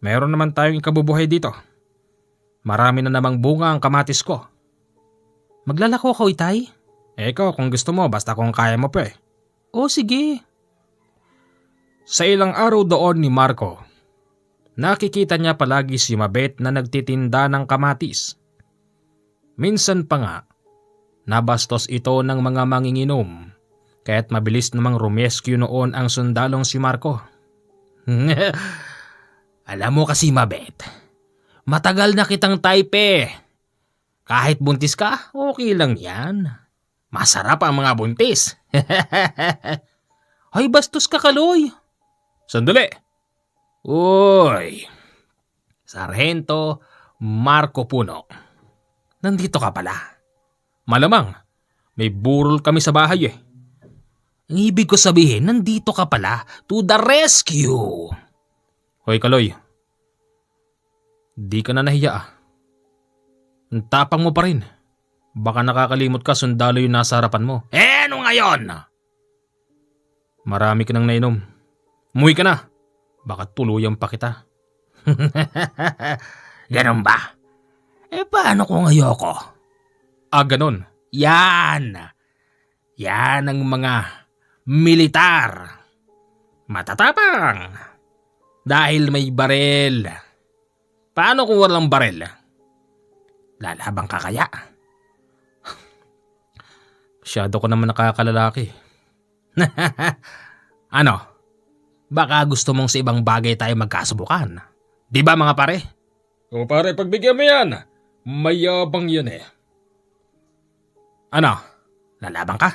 [SPEAKER 1] Meron naman tayong ikabubuhay dito. Marami na namang bunga ang kamatis ko. Maglalako ako, itay? Ikaw, kung gusto mo, basta kung kaya mo pa eh. Oh, sige. Sa ilang araw doon ni Marco, nakikita niya palagi si Mabet na nagtitinda ng kamatis. Minsan pa nga, nabastos ito ng mga manginginom, kaya't mabilis namang rumescue noon ang sundalong si Marco. Alam mo kasi, Mabet, matagal na kitang type. Kahit buntis ka, okay lang yan. Masarap ang mga buntis. Ay, bastos ka, Kaloy. Sandali. Uy, Sargento Marco Puno. Nandito ka pala. Malamang, may burol kami sa bahay eh. Ang ibig ko sabihin, nandito ka pala to the rescue. Hoy, Kaloy. Di ka na nahiya ah. Ang tapang mo pa rin. Baka nakakalimot ka, sundalo yung nasa harapan mo. Eh, ano ngayon? Marami ka nang nainom. Umuwi ka na. Baka tuluyan pa kita. Ganon ba? Eh, paano kung ayoko? Ah, ganon. Yan. Yan ang mga militar. Matatapang. Dahil may barel. Paano kung walang barel? Lalabang ka kaya? Masyado ko naman nakakalalaki. Ano? Baka gusto mong sa ibang bagay tayo magkasubukan. Di ba mga pare? O pare, pagbigyan mo yan. Mayabang yun eh. Ano? Lalabang ka?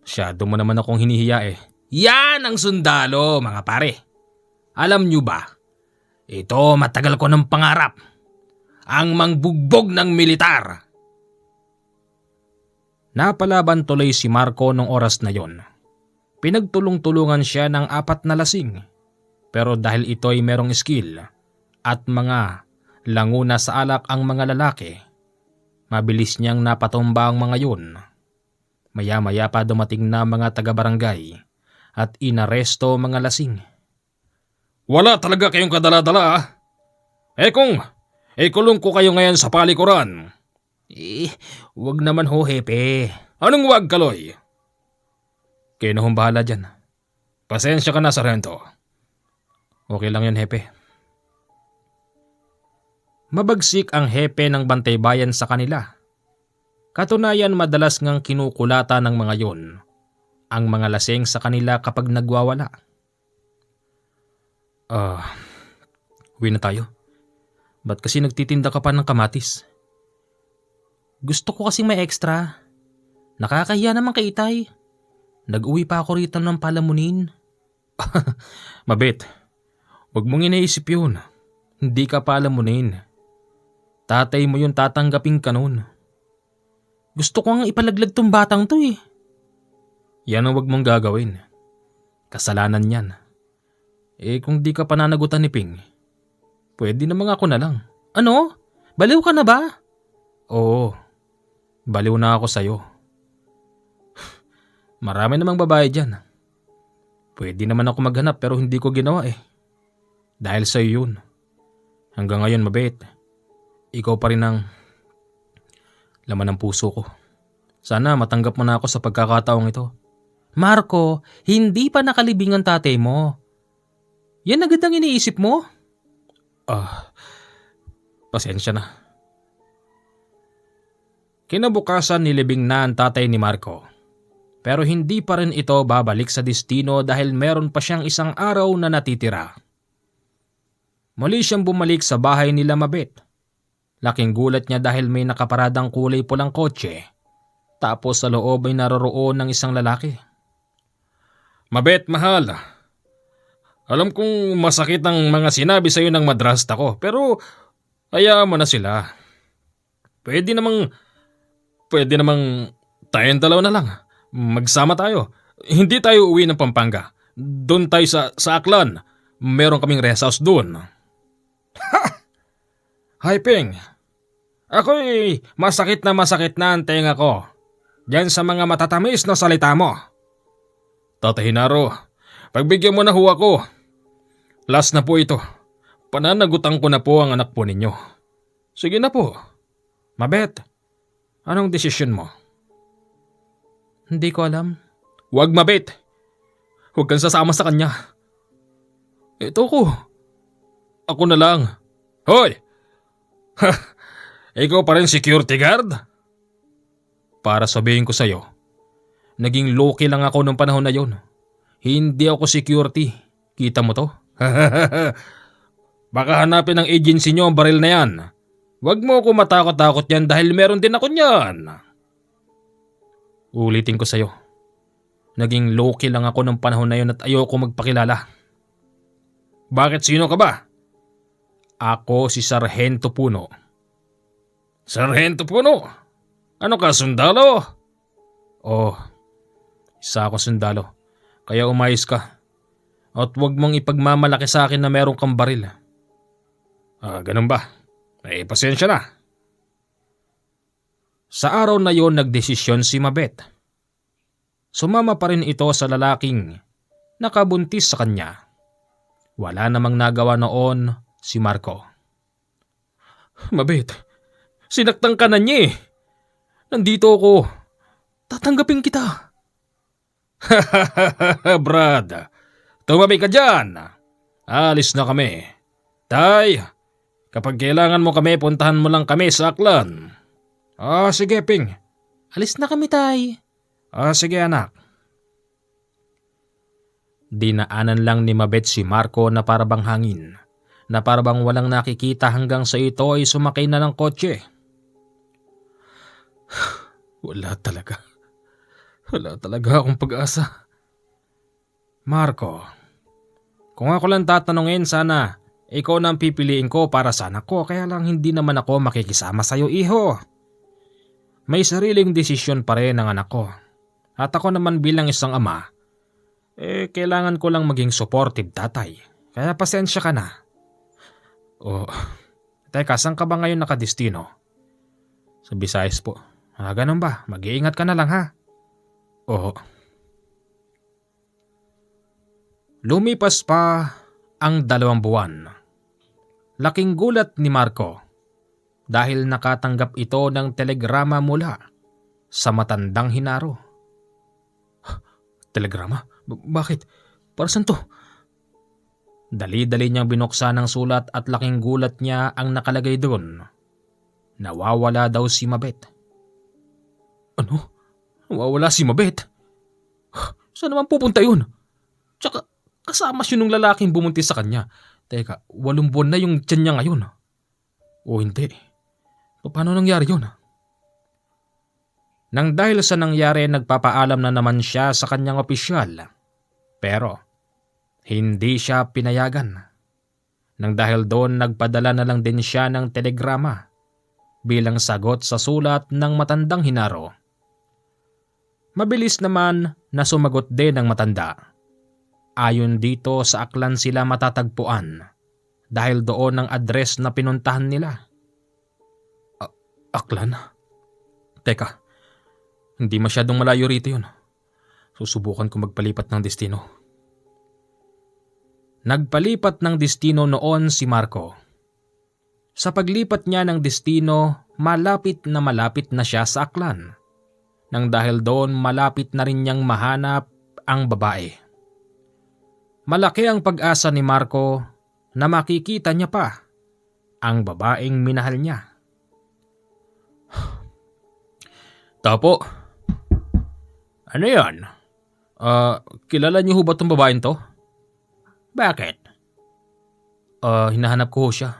[SPEAKER 1] Masyado mo naman akong hinihiya eh. Yan ang sundalo, mga pare. Alam nyo ba? Ito matagal ko ng pangarap. Ang mangbugbog ng militar. Napalaban tuloy si Marco nung oras na yon. Pinagtulong-tulungan siya ng 4 na lasing. Pero dahil ito ay merong skill at mga languna sa alak ang mga lalaki, mabilis niyang napatumba ang mga yun. Maya-maya pa dumating na mga taga-barangay at inaresto mga lasing. Wala talaga kayong kadala-dala ah. Kung kulong ko kayo ngayon sa palikuran. Wag naman ho, hepe. Anong wag, Kaloy? Kayo na hong bahala dyan. Pasensya ka na, Sargento. Okay lang yun, hepe. Mabagsik ang hepe ng Bantay Bayan sa kanila. Katunayan madalas ngang kinukulata ng mga yon ang mga lasing sa kanila kapag nagwawala. Uwi na tayo. Ba't kasi nagtitinda ka pa ng kamatis? Gusto ko kasing may extra. Nakakahiya naman kay Itay. Nag-uwi pa ako rito ng palamunin. Mabet, huwag mong inaisip yun. Hindi ka palamunin. Tatay mo yun tatanggapin ka nun. Gusto ko nga ipalaglag tong batang to eh. Yan ang wag mong gagawin. Kasalanan yan. Kung di ka pananagutan ni Ping, pwede namang ako na lang. Ano? Baliw ka na ba? Oo. Baliw na ako sa'yo. Marami namang babae dyan. Pwede naman ako maghanap pero hindi ko ginawa eh. Dahil sa'yo yun. Hanggang ngayon, Mabet, ikaw pa rin ang laman ng puso ko. Sana matanggap mo na ako sa pagkakataong ito. Marco, hindi pa nakalibing ang tatay mo. Yan agad ang iniisip mo? Pasensya na. Kinabukasan nilibing na ang tatay ni Marco. Pero hindi pa rin ito babalik sa destino dahil meron pa siyang isang araw na natitira. Muli siyang bumalik sa bahay nila Mabet. Laking gulat niya dahil may nakaparadang kulay pulang kotse. Tapos sa loob ay naroroon ng isang lalaki. Mabet, mahal. Alam kong masakit ang mga sinabi sa iyo ng madrasta ko, pero hayaan mo na sila. Pwede namang tayong dalawa na lang. Magsama tayo. Hindi tayo uwi ng Pampanga. Doon tayo sa Aklan. Meron kaming rest house doon. Ha! Hi, Ping. Ako'y masakit na ang tenga ko. Diyan sa mga matatamis na salita mo. Tatay Hinaro, pagbigyan mo na ho ako. Last na po ito. Pananagutan ko na po ang anak po ninyo. Sige na po. Mabet, anong desisyon mo? Hindi ko alam. Huwag, Mabet. Huwag kang sasama sa kanya. Ito ko. Ako na lang. Hoy! Ha! Ikaw pa rin security guard? Para sabihin ko sa'yo, naging low-key lang ako nung panahon na yon. Hindi ako security. Kita mo to? Baka hanapin ng agency nyo ang baril na yan. Huwag mo ako matakot-takot yan dahil meron din ako niyan. Ulitin ko sa'yo. Naging low-key lang ako nung panahon na yon at ayoko magpakilala. Bakit, sino ka ba? Ako si Sargento Puno. Sargento Puno? Ano ka, sundalo? Oh, isa ako sundalo. Kaya umayos ka. At huwag mong ipagmamalaki sa akin na meron kang baril. Ganun ba? Pasensya na. Sa araw na yon nagdesisyon si Mabet. Sumama pa rin ito sa lalaking nakabuntis sa kanya. Wala namang nagawa noon si Marco. Mabet, sinaktan ka na niya eh. Nandito ako. Tatanggapin kita. Brad, tumabi ka dyan. Alis na kami. Tay, kapag kailangan mo kami, puntahan mo lang kami sa Aklan. Sige, Ping. Alis na kami, Tay. Sige, anak. Dinaanan lang ni Mabet si Marco na parabang hangin na parabang walang nakikita hanggang sa ito ay sumakay na ng kotse. Wala talaga. Wala talaga akong pag-asa. Marco, kung ako lang tatanungin, sana ikaw na ang pipiliin ko para sa anak ko, kaya lang hindi naman ako makikisama sa'yo, iho. May sariling desisyon pa rin ang anak ko. At ako naman bilang isang ama, kailangan ko lang maging supportive tatay. Kaya pasensya ka na. Teka, saan ka ba ngayon nakadestino? Sa Visayas po. Ganun ba? Mag-iingat ka na lang ha. Oo. Lumipas pa ang 2 buwan. Laking gulat ni Marco dahil nakatanggap ito ng telegrama mula sa matandang Hinaro. Telegrama? Bakit? Para saan to? Dali-dali niyang binuksan ang sulat at laking gulat niya ang nakalagay doon. Nawawala daw si Mabet. Ano? Nawawala si Mabet? Saan naman pupunta yun? Tsaka kasama siya nung lalaking bumuntis sa kanya. Teka, 8 buwan na yung tiyan niya ngayon. O hindi. Paano nangyari yun? Nang dahil sa nangyari, nagpapaalam na naman siya sa kanyang opisyal. Pero hindi siya pinayagan. Nang dahil doon, nagpadala na lang din siya ng telegrama bilang sagot sa sulat ng matandang Hinaro. Mabilis naman na sumagot din ang matanda. Ayon dito, sa Aklan sila matatagpuan dahil doon ang address na pinuntahan nila. Aklan? Teka, hindi masyadong malayo rito yun. Susubukan ko magpalipat ng destino. Nagpalipat ng destino noon si Marco. Sa paglipat niya ng destino, malapit na siya sa Aklan. Nang dahil doon, malapit na rin niyang mahanap ang babae. Malaki ang pag-asa ni Marco na makikita niya pa ang babaeng minahal niya. Tapo, ano yan? Kilala niyo ho ba itong babaeng to? Bakit? Hinahanap ko ho siya.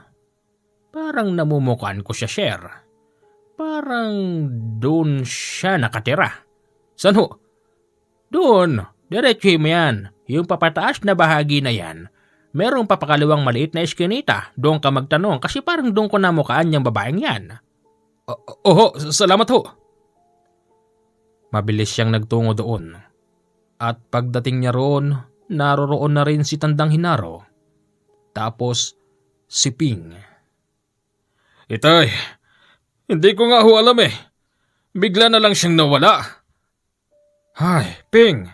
[SPEAKER 1] Parang namumukaan ko siya, Sher. Parang doon siya nakatira. Saan ho? Doon, diretsuhin mo yan. Yung papataas na bahagi na yan, merong papakalawang maliit na eskinita. Doon ka magtanong kasi parang doon ko namukaan yung babaeng yan. Salamat ho. Mabilis siyang nagtungo doon. At pagdating niya roon, naroroon na rin si Tandang Hinaro. Tapos si Ping. Itay, hindi ko nga ho alam eh. Bigla na lang siyang nawala. Hay, Ping.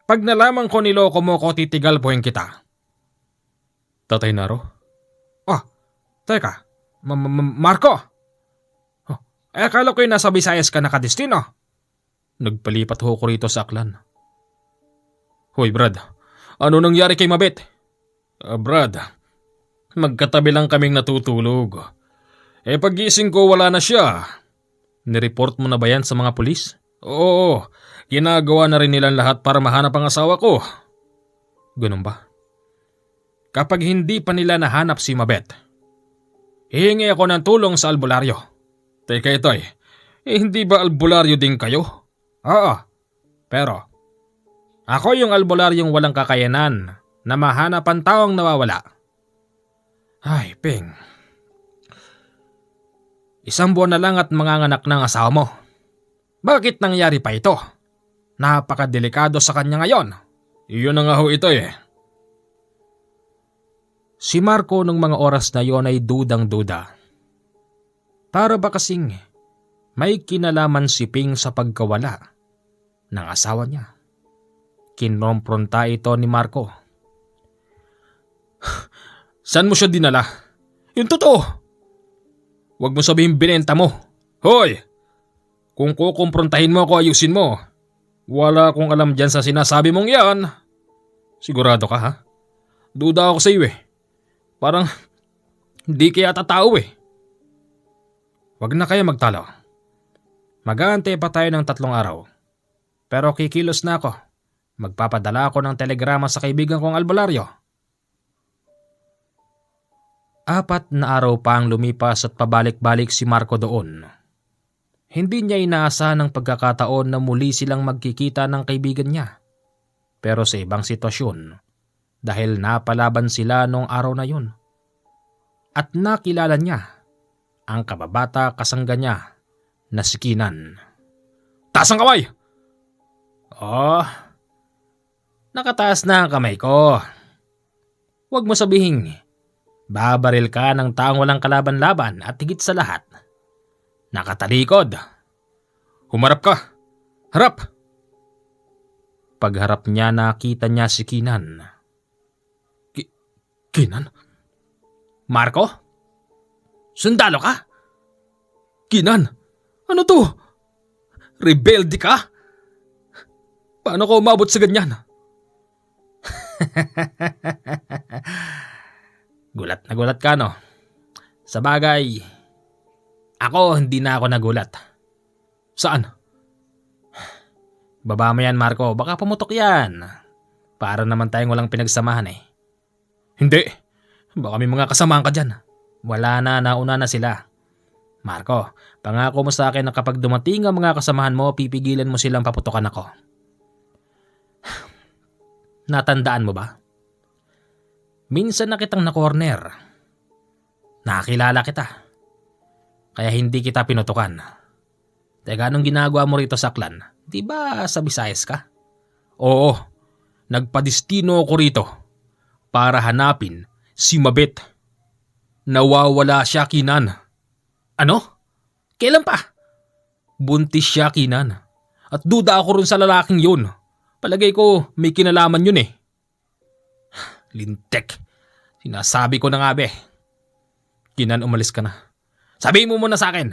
[SPEAKER 1] Pag nalaman ko niloko mo ko, titigalpuhin kita. Tatay Naro? Teka. Marco? Akala ko yung nasa Visayas ka nakadestino. Nagpalipat ho ko rito sa Aklan. Hoy Brad, ano nangyari kay Mabet? Brad, magkatabi lang kaming natutulog. Pag-gising ko wala na siya. Nireport mo na ba yan sa mga pulis? Oo. Ginagawa na rin nilang lahat para mahanap ang asawa ko. Ganun ba? Kapag hindi pa nila nahanap si Mabet, hihingi ako ng tulong sa albularyo. Teka itoy, hindi ba albularyo din kayo? Oo, pero ako yung albularyong walang kakayanan na mahanap ang taong nawawala. Ay, Ping. 1 buwan na lang at manganganak ng asawa mo. Bakit nangyari pa ito? Napakadelikado sa kanya ngayon. Iyon na nga ho ito eh. Si Marco nung mga oras na yon ay dudang-duda. Para ba kasing may kinalaman si Ping sa pagkawala ng asawa niya? Kinompronta ito ni Marco. Saan mo siya dinala? Yung totoo. Huwag mo sabihin binenta mo. Hoy! Kung kukumprontahin mo ako, ayusin mo. Wala akong alam dyan sa sinasabi mong yan. Sigurado ka ha? Duda ako sa iyo eh. Parang hindi kaya tatao eh. Wag na kayo magtalo. Mag-aantay pa tayo ng 3 araw. Pero kikilos na ako. Magpapadala ako ng telegrama sa kaibigan kong albularyo. 4 na araw pa ang lumipas at pabalik-balik si Marco doon. Hindi niya inaasahan ang pagkakataon na muli silang magkikita ng kaibigan niya. Pero sa ibang sitwasyon, dahil napalaban sila noong araw na yun. At nakilala niya ang kababata kasangga niya na si Keenan. Taas ang kamay! Oh, nakataas na ang kamay ko. Huwag mo sabihin, babaril ka ng taong walang kalaban-laban at higit sa lahat, nakatalikod. Humarap ka! Harap! Pagharap niya nakita niya si Keenan. Keenan? Marco? Sundalo ka? Keenan, ano to? Rebelde ka? Paano ka umabot sa ganyan? Gulat na gulat ka, no? Sa bagay, ako hindi na ako nagulat. Saan? Baba mo yan, Marco. Baka pumutok yan. Para naman tayong walang pinagsamahan eh. Hindi. Baka may mga kasamahan ka dyan. Wala na, nauna na sila. Marco, pangako mo sa akin na kapag dumating ang mga kasamahan mo, pipigilan mo silang paputokan ako. Natandaan mo ba? Minsan na kitang na-corner. Nakakilala kita. Kaya hindi kita pinutukan. Teka, anong ginagawa mo rito sa Aklan? Di ba sa Visayas ka? Oo, nagpadestino ako rito para hanapin si Mabet. Nawawala siya, Keenan. Ano? Kailan pa? Buntis siya, Keenan. At duda ako rin sa lalaking yun. Palagay ko may kinalaman yun eh. Lintek. Sinasabi ko na nga be. Keenan, umalis ka na. Sabihin mo muna sa akin,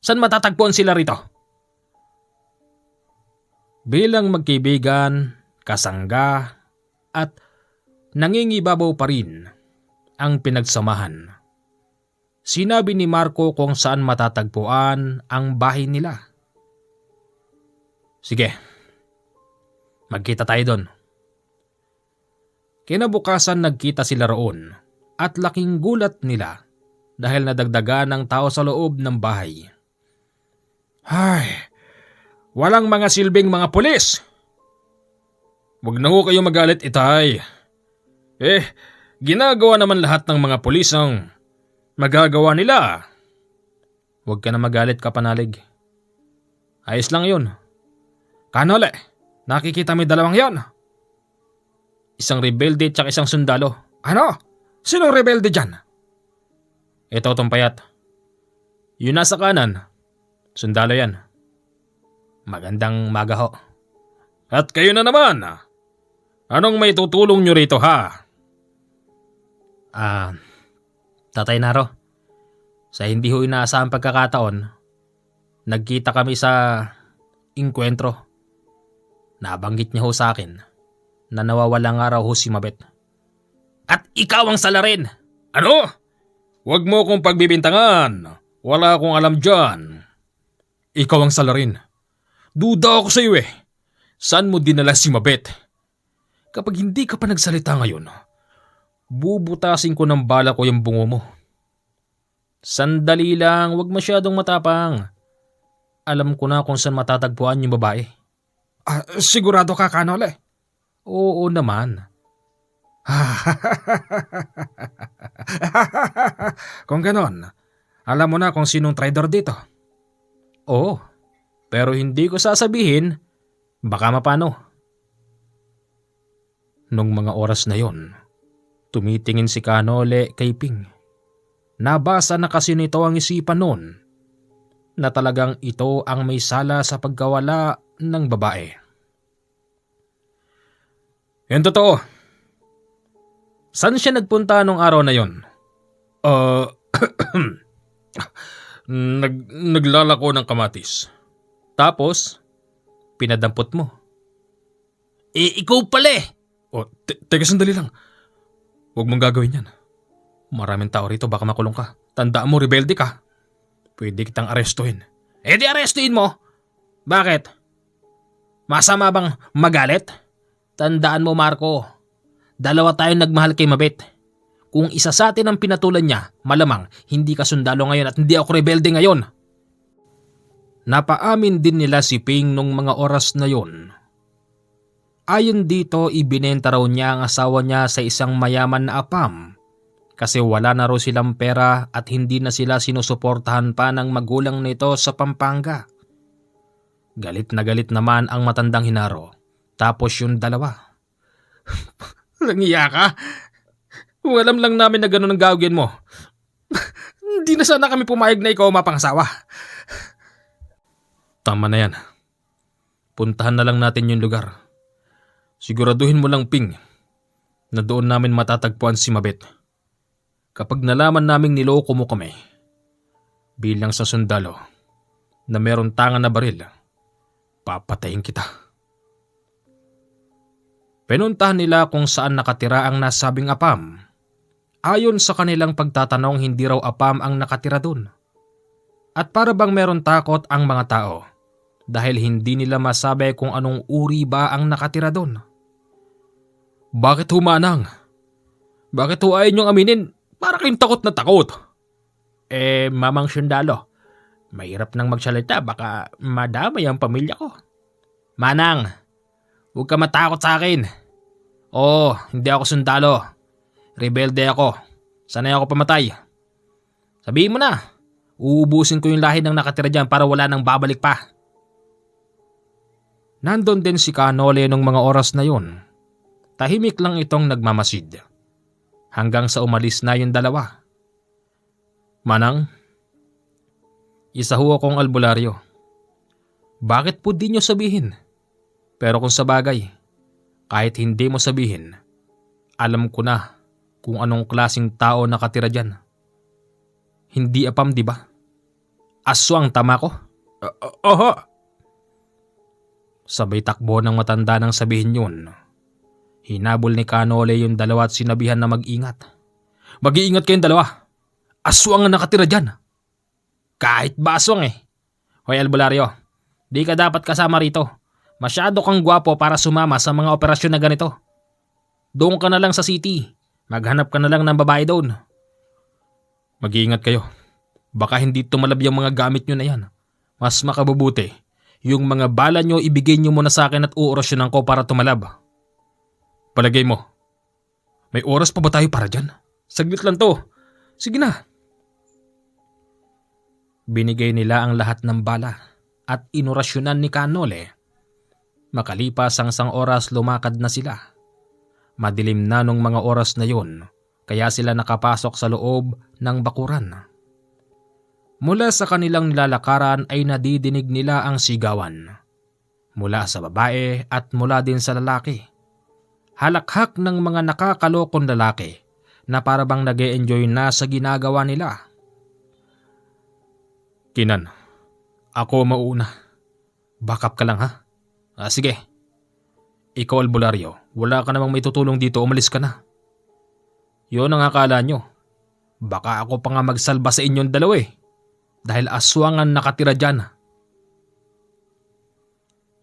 [SPEAKER 1] saan matatagpuan sila rito? Bilang magkaibigan, kasangga, at nangingibabaw pa rin ang pinagsamahan. Sinabi ni Marco kung saan matatagpuan ang bahay nila. Sige, magkita tayo doon. Kinabukasan nagkita sila roon at laking gulat nila dahil nadagdagan ng tao sa loob ng bahay. Ay, walang mga silbing mga pulis. Huwag na ho kayo magalit, itay. Ginagawa naman lahat ng mga pulis ang magagawa nila. Huwag ka na magalit, kapanalig. Ayos lang yun. Kanole, nakikita mo yung dalawang yon? Isang rebelde at isang sundalo. Ano? Sinong rebelde dyan? Ito, tumpayat. Yun nasa kanan. Sundalo yan. Magandang maga ho. At kayo na naman. Anong may tutulong nyo rito, ha? Tatay Naro, sa hindi ho inaasahang pagkakataon, nagkita kami sa inkwentro. Nabanggit niya ho sa akin na nawawalang araw ho si Mabet. At ikaw ang salarin! Ano? Huwag mo akong pagbibintangan. Wala akong alam dyan. Ikaw ang salarin. Duda ako sa iyo eh. Saan mo dinala si Mabet? Kapag hindi ka pa nagsalita ngayon, bubutasin ko ng bala ko yung bungo mo. Sandali lang, wag masyadong matapang. Alam ko na kung saan matatagpuan yung babae. Sigurado ka, Kanole? Oo naman. Kung ganon, alam mo na kung sinong traidor dito. Oo, pero hindi ko sasabihin, baka mapano. Nung mga oras na yon, tumitingin si Kanole kay Ping. Nabasa na kasi nito ang isipan noon na talagang ito ang may sala sa pagkawala ng babae. Yan totoo. Saan siya nagpunta nung araw na yon? Naglalako ng kamatis. Tapos, pinadampot mo. Ikaw pala eh. Teka sandali lang. Huwag mong gagawin yan. Maraming tao rito, baka makulong ka. Tandaan mo, rebelde ka. Pwede kitang arestuhin. Di arestuhin mo. Bakit? Masama bang magalit? Tandaan mo, Marco. Dalawa tayong nagmahal kay Mabet. Kung isa sa atin ang pinatulan niya, malamang hindi ka sundalo ngayon at hindi ako rebelde ngayon. Napaamin din nila si Ping nung mga oras na yon. Ayon dito, ibinenta raw niya ang asawa niya sa isang mayaman na apam kasi wala na raw silang pera at hindi na sila sinusuportahan pa ng magulang nito sa Pampanga. Galit na galit naman ang matandang Hinaro. Tapos yung dalawa. Langiya ka? Kung alam lang namin na gano'n ang gagawin mo, hindi na sana kami pumayag na ikaw mapangasawa. Tama na yan. Puntahan na lang natin yung lugar. Siguraduhin mo lang, Ping, na doon namin matatagpuan si Mabet. Kapag nalaman naming niloko mo kami, bilang sa sundalo, na meron tangan na baril, papatayin kita. Pinuntahan nila kung saan nakatira ang nasabing apam. Ayon sa kanilang pagtatanong, hindi raw apam ang nakatira doon. At para bang meron takot ang mga tao dahil hindi nila masabi kung anong uri ba ang nakatira doon. Bakit humanang? Bakit ho ayaw niyong aminin? Para kayong takot na takot. Mamang sundalo, mahirap nang magsalita, baka madamay ang pamilya ko. Manang, huwag ka matakot sa akin. Hindi ako sundalo. Rebelde ako. Sanay ako pamatay. Sabihin mo na, uubusin ko yung lahi ng nakatira dyan para wala nang babalik pa. Nandun din si Kanole nung mga oras na yun. Tahimik lang itong nagmamasid. Hanggang sa umalis na yung dalawa. Manang, isa ho akong albularyo. Bakit po di nyo sabihin? Pero kung sa bagay, kahit hindi mo sabihin, alam ko na kung anong klaseng tao nakatira dyan. Hindi apam, di ba? Aswang, tama ko? Oho! Sabay takbo ng matanda nang sabihin yun. Hinabol ni Kanole yung dalawa at sinabihan na mag-ingat. Mag-iingat kayong dalawa. Aswang ang nakatira dyan. Kahit ba aswang eh. Hoy albularyo, di ka dapat kasama rito. Masyado kang gwapo para sumama sa mga operasyon na ganito. Doon ka na lang sa city. Maghanap ka na lang ng babae doon. Mag-iingat kayo. Baka hindi tumalab yung mga gamit nyo na yan. Mas makabubuti, yung mga bala nyo ibigay nyo muna sa akin at uorasyonan ko para tumalab. Palagay mo, may oras pa ba tayo para dyan? Saglit lang to. Sige na. Binigay nila ang lahat ng bala at inorasyonan ni Kanole. Makalipas ang 1 oras lumakad na sila. Madilim na nung mga oras na yun, kaya sila nakapasok sa loob ng bakuran. Mula sa kanilang nilalakaran ay nadidinig nila ang sigawan. Mula sa babae at mula din sa lalaki. Halakhak ng mga nakakalokong lalaki na parabang nag-e-enjoy na sa ginagawa nila. Kinan, ako mauna. Backup ka lang ha? Sige. Ikaw albularyo, wala ka namang may tutulong dito, umalis ka na. Yun ang akala nyo. Baka ako pa nga magsalba sa inyong dalawa eh. Dahil aswangan nakatira dyan.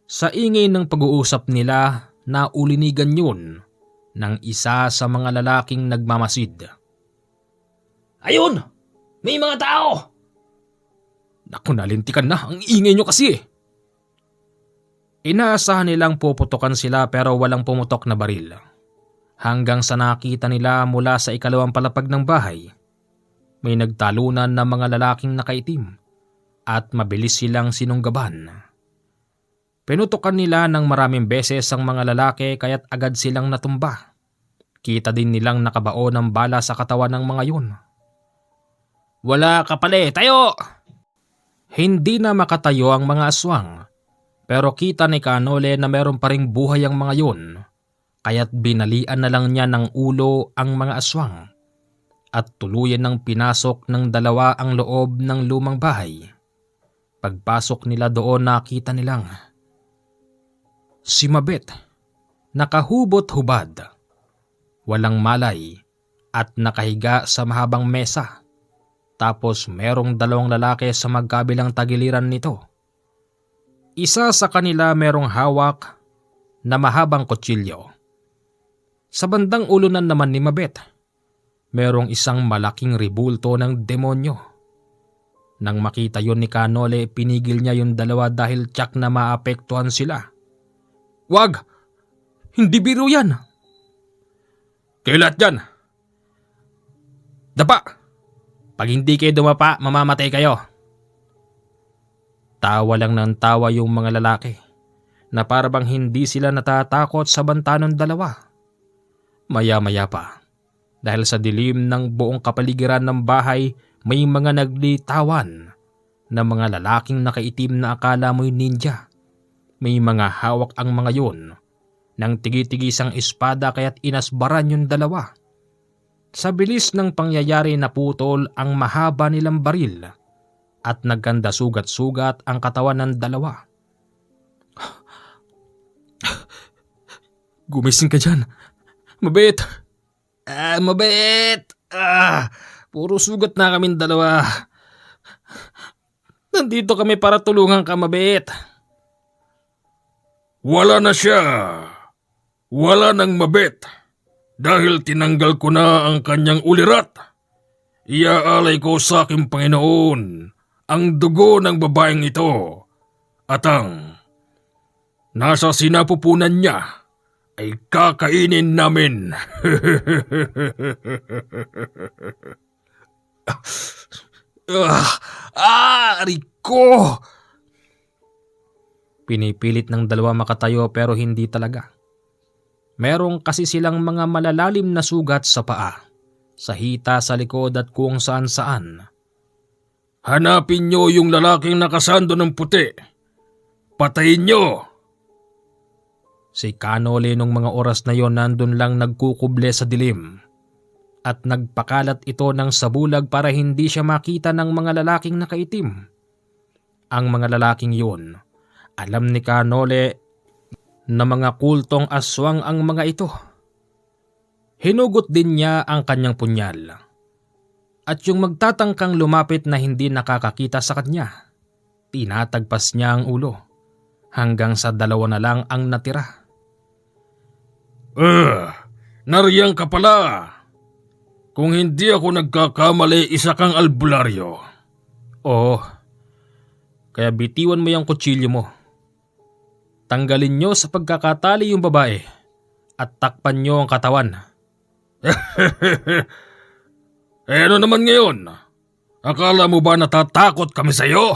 [SPEAKER 1] Sa ingay ng pag-uusap nila, naulinigan yun ng isa sa mga lalaking nagmamasid. Ayun! May mga tao! Naku, nalintikan na. Ang ingay nyo kasi eh. Inaasahan nilang puputokan sila pero walang pumutok na baril. Hanggang sa nakita nila mula sa ikalawang palapag ng bahay, may nagtalunan na mga lalaking nakaitim at mabilis silang sinunggaban. Pinutukan nila ng maraming beses ang mga lalaki kaya't agad silang natumba. Kita din nilang nakabao ng bala sa katawan ng mga yun. Wala ka pala eh, tayo! Hindi na makatayo ang mga aswang, pero kita ni Kanole na meron pa ring buhay ang mga yun, kaya't binalian na lang niya ng ulo ang mga aswang at tuluyan ng pinasok ng dalawa ang loob ng lumang bahay. Pagpasok nila doon nakita nilang si Mabet, nakahubot-hubad, walang malay at nakahiga sa mahabang mesa. Tapos merong 2 lalaki sa magkabilang tagiliran nito. Isa sa kanila merong hawak na mahabang kutsilyo. Sa bandang ulunan naman ni Mabet, merong isang malaking ribulto ng demonyo. Nang makita yon ni Canole, pinigil niya yung dalawa dahil tiyak na maapektuhan sila. "Wag! Hindi biro yan!" "Kilat yan! Dapa! Pag hindi kayo dumapa, mamamatay kayo!" Tawa lang ng tawa yung mga lalaki na parabang hindi sila natatakot sa banta ng dalawa. Maya-maya pa, dahil sa dilim ng buong kapaligiran ng bahay, may mga naglitawan na mga lalaking nakaitim na akala mo'y ninja. May mga hawak ang mga yun ng tigi-tigisang espada kaya't inasbaran yung dalawa. Sa bilis ng pangyayari naputol ang mahaba nilang baril at nagkanda sugat-sugat ang katawan ng dalawa. "Gumising ka dyan. Mabait. Mabait. Puro sugat na kaming dalawa. Nandito kami para tulungan ka, mabait."
[SPEAKER 2] Wala na siya. Wala nang mabait. Dahil tinanggal ko na ang kanyang ulirat. Iaalay ko sa aking Panginoon ang dugo ng babaeng ito. At ang nasa sinapupunan niya ay kakainin namin.
[SPEAKER 1] Ariko! Pinipilit ng dalawa makatayo pero hindi talaga. Merong kasi silang mga malalalim na sugat sa paa, sa hita, sa likod at kung saan-saan.
[SPEAKER 2] Hanapin niyo yung lalaking nakasando ng puti. Patayin niyo.
[SPEAKER 1] Si Canole nung mga oras na yon nandun lang nagkukuble sa dilim at nagpakalat ito ng sabulag para hindi siya makita ng mga lalaking nakaitim. Ang mga lalaking yun, alam ni Canole na mga kultong aswang ang mga ito. Hinugot din niya ang kanyang punyal at yung magtatangkang lumapit na hindi nakakakita sa kanya, tinatagpas niya ang ulo hanggang sa dalawa na lang ang natira.
[SPEAKER 2] Nariyang ka pala. Kung hindi ako nagkakamali, isa kang albularyo.
[SPEAKER 1] Oo, kaya bitiwan mo yung kutsilyo mo. Tanggalin nyo sa pagkakatali yung babae at takpan nyo ang katawan.
[SPEAKER 2] Ano naman ngayon? Akala mo ba natatakot kami sa'yo?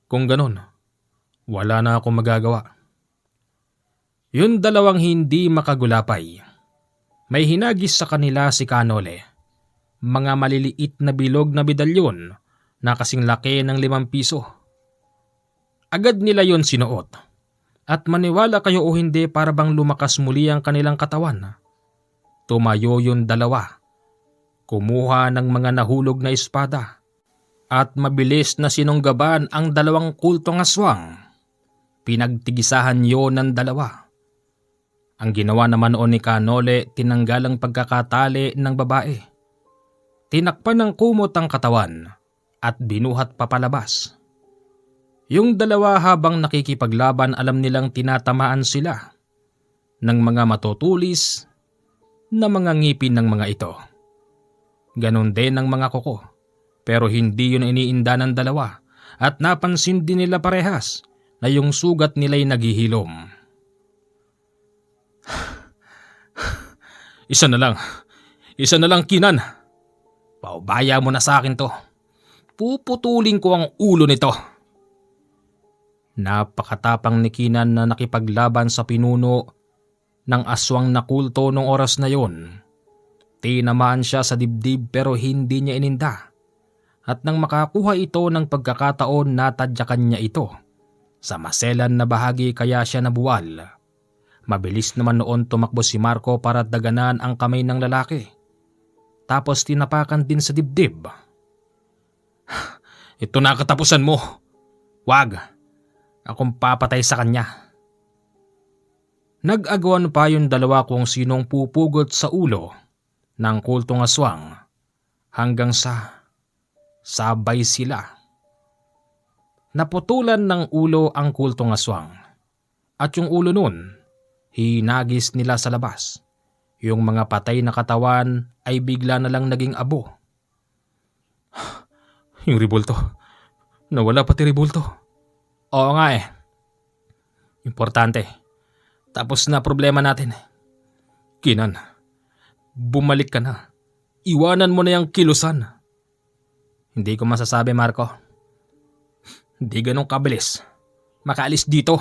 [SPEAKER 1] Kung ganun, wala na akong magagawa. Yung dalawang hindi makagulapay. May hinagis sa kanila si Canole. Mga maliliit na bilog na medalyon na kasing laki ng 5 piso. Agad nila yon sinuot. At maniwala kayo o hindi, para bang lumakas muli ang kanilang katawan. Tumayo yung dalawa. Kumuha ng mga nahulog na espada. At mabilis na sinunggaban ang dalawang kultong aswang. Pinagtigisahan yon ng dalawa. Ang ginawa naman noon ni Canole, tinanggal ang pagkakatali ng babae. Tinakpan ng kumot ang katawan at binuhat papalabas. Yung dalawa habang nakikipaglaban, alam nilang tinatamaan sila ng mga matutulis na mga ngipin ng mga ito. Ganon din ang mga kuko, pero hindi yun iniinda ng dalawa at napansin din nila parehas na yung sugat nila'y naghihilom. Isa na lang, Kinan. Paubaya mo na sa akin to. Puputulin ko ang ulo nito. Napakatapang ni Kinan na nakipaglaban sa pinuno ng aswang na kulto noong oras na yon. Tinamaan siya sa dibdib pero hindi niya ininda. At nang makakuha ito ng pagkakataon, natadyakan niya ito sa maselan na bahagi kaya siya nabuwal. Mabilis naman noon tumakbo si Marco para daganan ang kamay ng lalaki. Tapos tinapakan din sa dibdib. Ito na katapusan mo. Wag. Akong papatay sa kanya. Nag-agawan pa yung dalawa kung sinong pupugot sa ulo ng kultong aswang hanggang sa sabay sila. Naputulan ng ulo ang kultong aswang at yung ulo nun hinagis nila sa labas. Yung mga patay na katawan ay bigla na lang naging abo. Yung rebulto. Nawala pati rebulto. Oo nga eh. Importante. Tapos na problema natin. Kinan, bumalik ka na. Iwanan mo na yung kilusan. Hindi ko masasabi, Marco. Hindi ganun kabilis. Makaalis dito.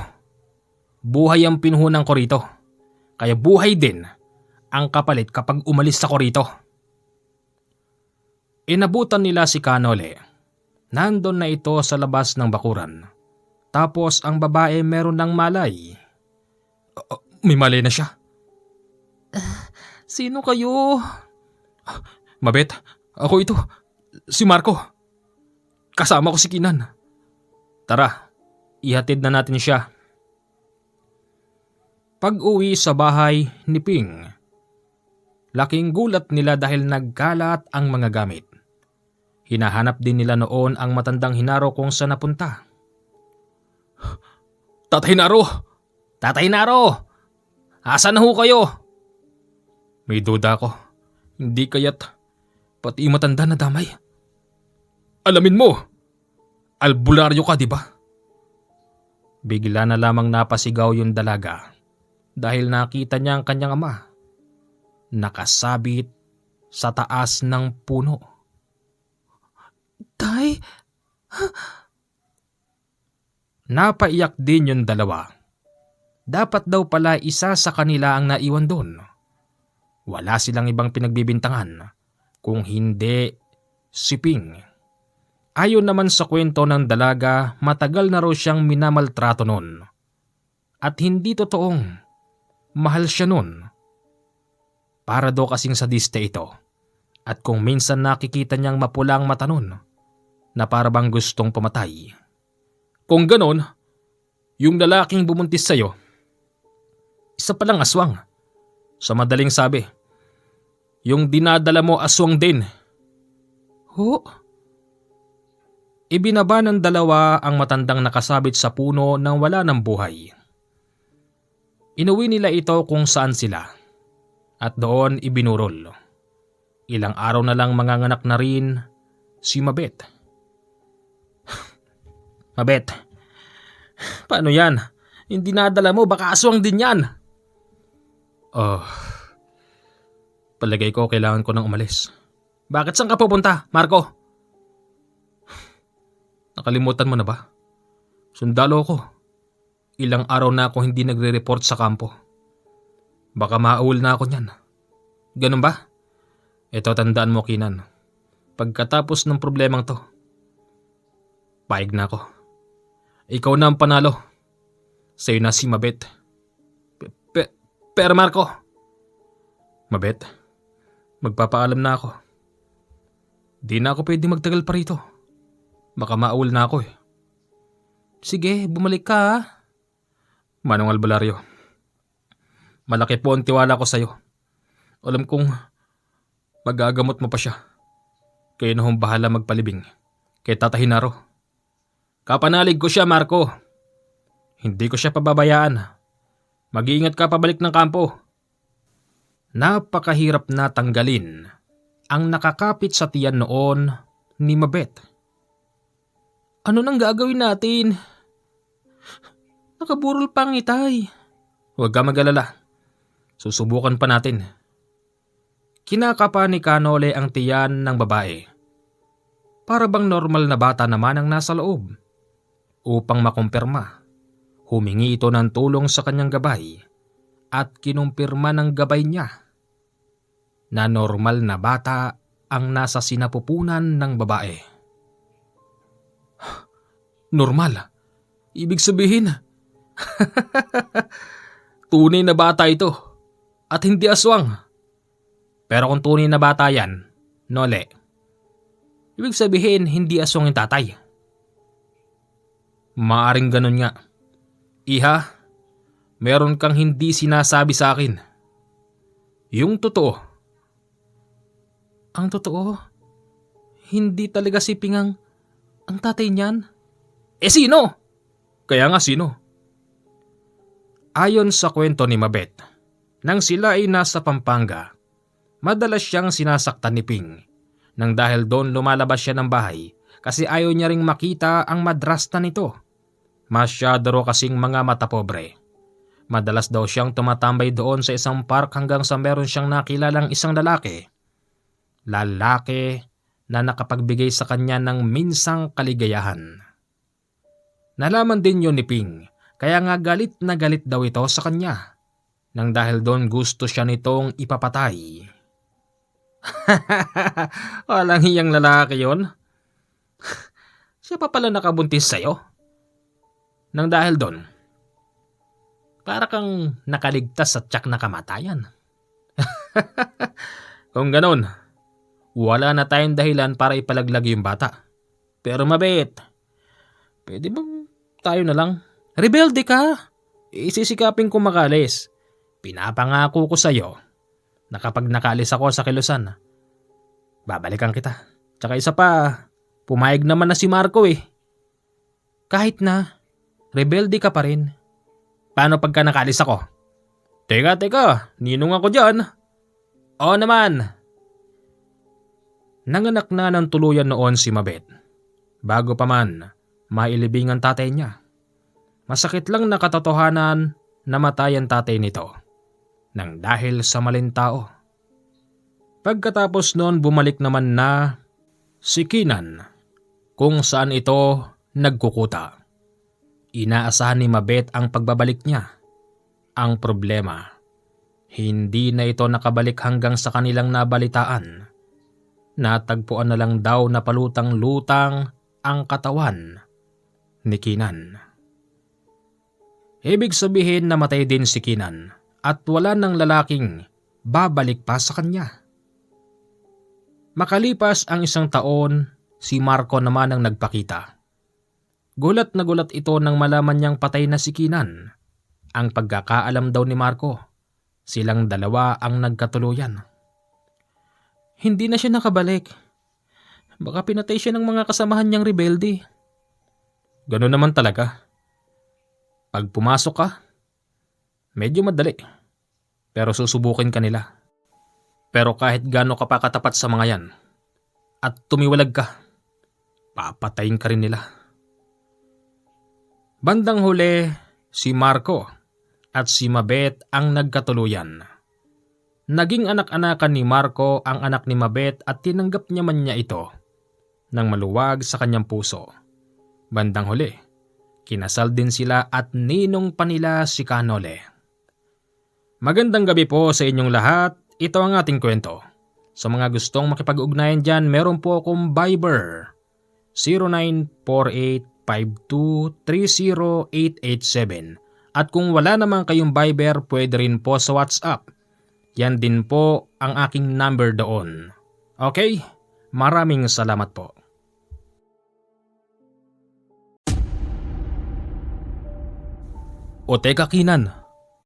[SPEAKER 1] Buhay ang pinuhunan ko rito. Kaya buhay din ang kapalit kapag umalis ako rito. Inabutan nila si Kanole. Nandun na ito sa labas ng bakuran. Tapos ang babae meron ng malay. May malay na siya. Sino kayo? Mabet, ako ito. Si Marco. Kasama ko si Kinan. Tara, ihatid na natin siya. Pag-uwi sa bahay ni Ping, laking gulat nila dahil nagkalat ang mga gamit. Hinahanap din nila noon ang matandang Hinaro kung saan napunta. Tatay Hinaro! Tatay Hinaro! Asan na ho kayo? May duda ako. Hindi kaya't pati matanda na damay. Alamin mo! Albularyo ka, di ba? Bigla na lamang napasigaw yung dalaga dahil nakita niya ang kanyang ama. Nakasabit sa taas ng puno. Tay? Napaiyak din yung dalawa. Dapat daw pala isa sa kanila ang naiwan doon. Wala silang ibang pinagbibintangan kung hindi si Ping. Ayon naman sa kwento ng dalaga, matagal na raw siyang minamaltrato noon. At hindi totoong mahal siya noon. Para daw kasing sadista ito. At kung minsan nakikita niyang mapulang mata noon, na para bang gustong pumatay. Kung ganon, yung lalaking bumuntis sa'yo, isa palang aswang. Sa madaling sabi, yung dinadala mo aswang din. Ho? Ibinaba ng dalawa ang matandang nakasabit sa puno nang wala ng buhay. Inuwi nila ito kung saan sila at doon ibinurol. Ilang araw na lang manganganak na rin si Mabet. Mabet, paano yan? Hindi nadala mo, baka aswang din yan. Palagay ko kailangan ko nang umalis. Bakit saan ka pupunta, Marco? Nakalimutan mo na ba? Sundalo ko. Ilang araw na ako hindi nagre-report sa kampo. Baka maawol na ako niyan. Ganun ba? Ito tandaan mo, Kinan. Pagkatapos ng problemang to, paig na ako. Ikaw na ang panalo. Sa'yo na si Mabet. Pero Marco. Mabet, magpapaalam na ako. Di na ako pwede magtagal pa rito. Baka maawol na ako eh. Sige, bumalik ka ha. Manong Albularyo, malaki po ang tiwala ko sa'yo. Alam kong magagamot mo pa siya. Kayo na hong bahala magpalibing kay Tata Hinaro. Kapanalig ko siya, Marco. Hindi ko siya pababayaan. Mag-iingat ka pabalik ng kampo. Napakahirap na tanggalin ang nakakapit sa tiyan noon ni Mabet. Ano nang gagawin natin? Nakaburol pa ang itay. Huwag ka mag-alala. Susubukan pa natin. Kinakapa ni Kanole ang tiyan ng babae. Para bang normal na bata naman ang nasa loob. Upang makumpirma, humingi ito ng tulong sa kanyang gabay at kinumpirma ng gabay niya na normal na bata ang nasa sinapupunan ng babae. Normal? Ibig sabihin, tunay na bata ito at hindi aswang. Pero kung tunay na bata yan, Nole, ibig sabihin hindi aswang yung tatay. Maaring ganun nga. Iha, meron kang hindi sinasabi sa akin. Yung totoo. Ang totoo? Hindi talaga si Pingang ang tatay niyan? Sino? Kaya nga sino? Ayon sa kwento ni Mabet, Nang sila ay nasa Pampanga, madalas siyang sinasaktan ni Ping nang dahil doon lumalabas siya ng bahay kasi ayaw niya ring makita ang madrasta nito. Masyado raw kasing mga matapobre. Madalas daw siyang tumatambay doon sa isang park hanggang sa meron siyang nakilalang isang lalaki. Lalaki na nakapagbigay sa kanya ng minsang kaligayahan. Nalaman din yun ni Ping, kaya nga galit na galit daw ito sa kanya. Nang dahil doon gusto siya nitong ipapatay. Walang hiyang lalaki yon. Siya pa pala nakabuntis sa'yo. Nang dahil doon, para kang nakaligtas sa tiyak na kamatayan. Kung ganon, wala na tayong dahilan para ipalaglag yung bata. Pero mabait, pwede bang tayo na lang? Rebelde ka! Isisikapin ko makalis. Pinapangako ko sa'yo na kapag nakalis ako sa Kilusan, babalikan kita. Tsaka isa pa, pumayag naman na si Marco eh. Kahit na, rebelde ka pa rin. Paano pagka nakalis ako? Teka, ninong ako dyan. Oo naman. Nanganak na ng tuluyan noon si Mabet. Bago pa man, mailibing ang tatay niya. Masakit lang na katotohanan na matay ang tatay nito nang dahil sa maling tao. Pagkatapos noon bumalik naman na si Kinan kung saan ito nagkukuta. Inaasahan ni Mabet ang pagbabalik niya. Ang problema, hindi na ito nakabalik hanggang sa kanilang nabalitaan. Natagpuan na lang daw na palutang-lutang ang katawan ni Kinan. Ibig sabihin namatay din si Kinan at wala ng lalaking babalik pa sa kanya. Makalipas ang 1 taon, si Marco naman ang nagpakita. Gulat na gulat ito nang malaman niyang patay na si Kinan. Ang pagkakaalam daw ni Marco, silang dalawa ang nagkatuluyan. Hindi na siya nakabalik. Baka pinatay siya ng mga kasamahan niyang rebelde. Gano'n naman talaga. Pag pumasok ka, medyo madali. Pero susubukin ka nila. Pero kahit gaano ka pa katapat sa mga yan, at tumiwalag ka, papatayin ka rin nila. Bandang huli, si Marco at si Mabet ang nagkatuluyan. Naging anak-anakan ni Marco ang anak ni Mabet at tinanggap niya man niya ito nang maluwag sa kanyang puso. Bandang huli, kinasal din sila at ninong pa nila si Kanole. Magandang gabi po sa inyong lahat. Ito ang ating kwento. Sa mga gustong makipag-ugnayan dyan, meron po akong Viber 094852308887. At kung wala naman kayong Viber, pwede rin po sa WhatsApp. Yan din po ang aking number doon. Okay? Maraming salamat po. O teka Kinan,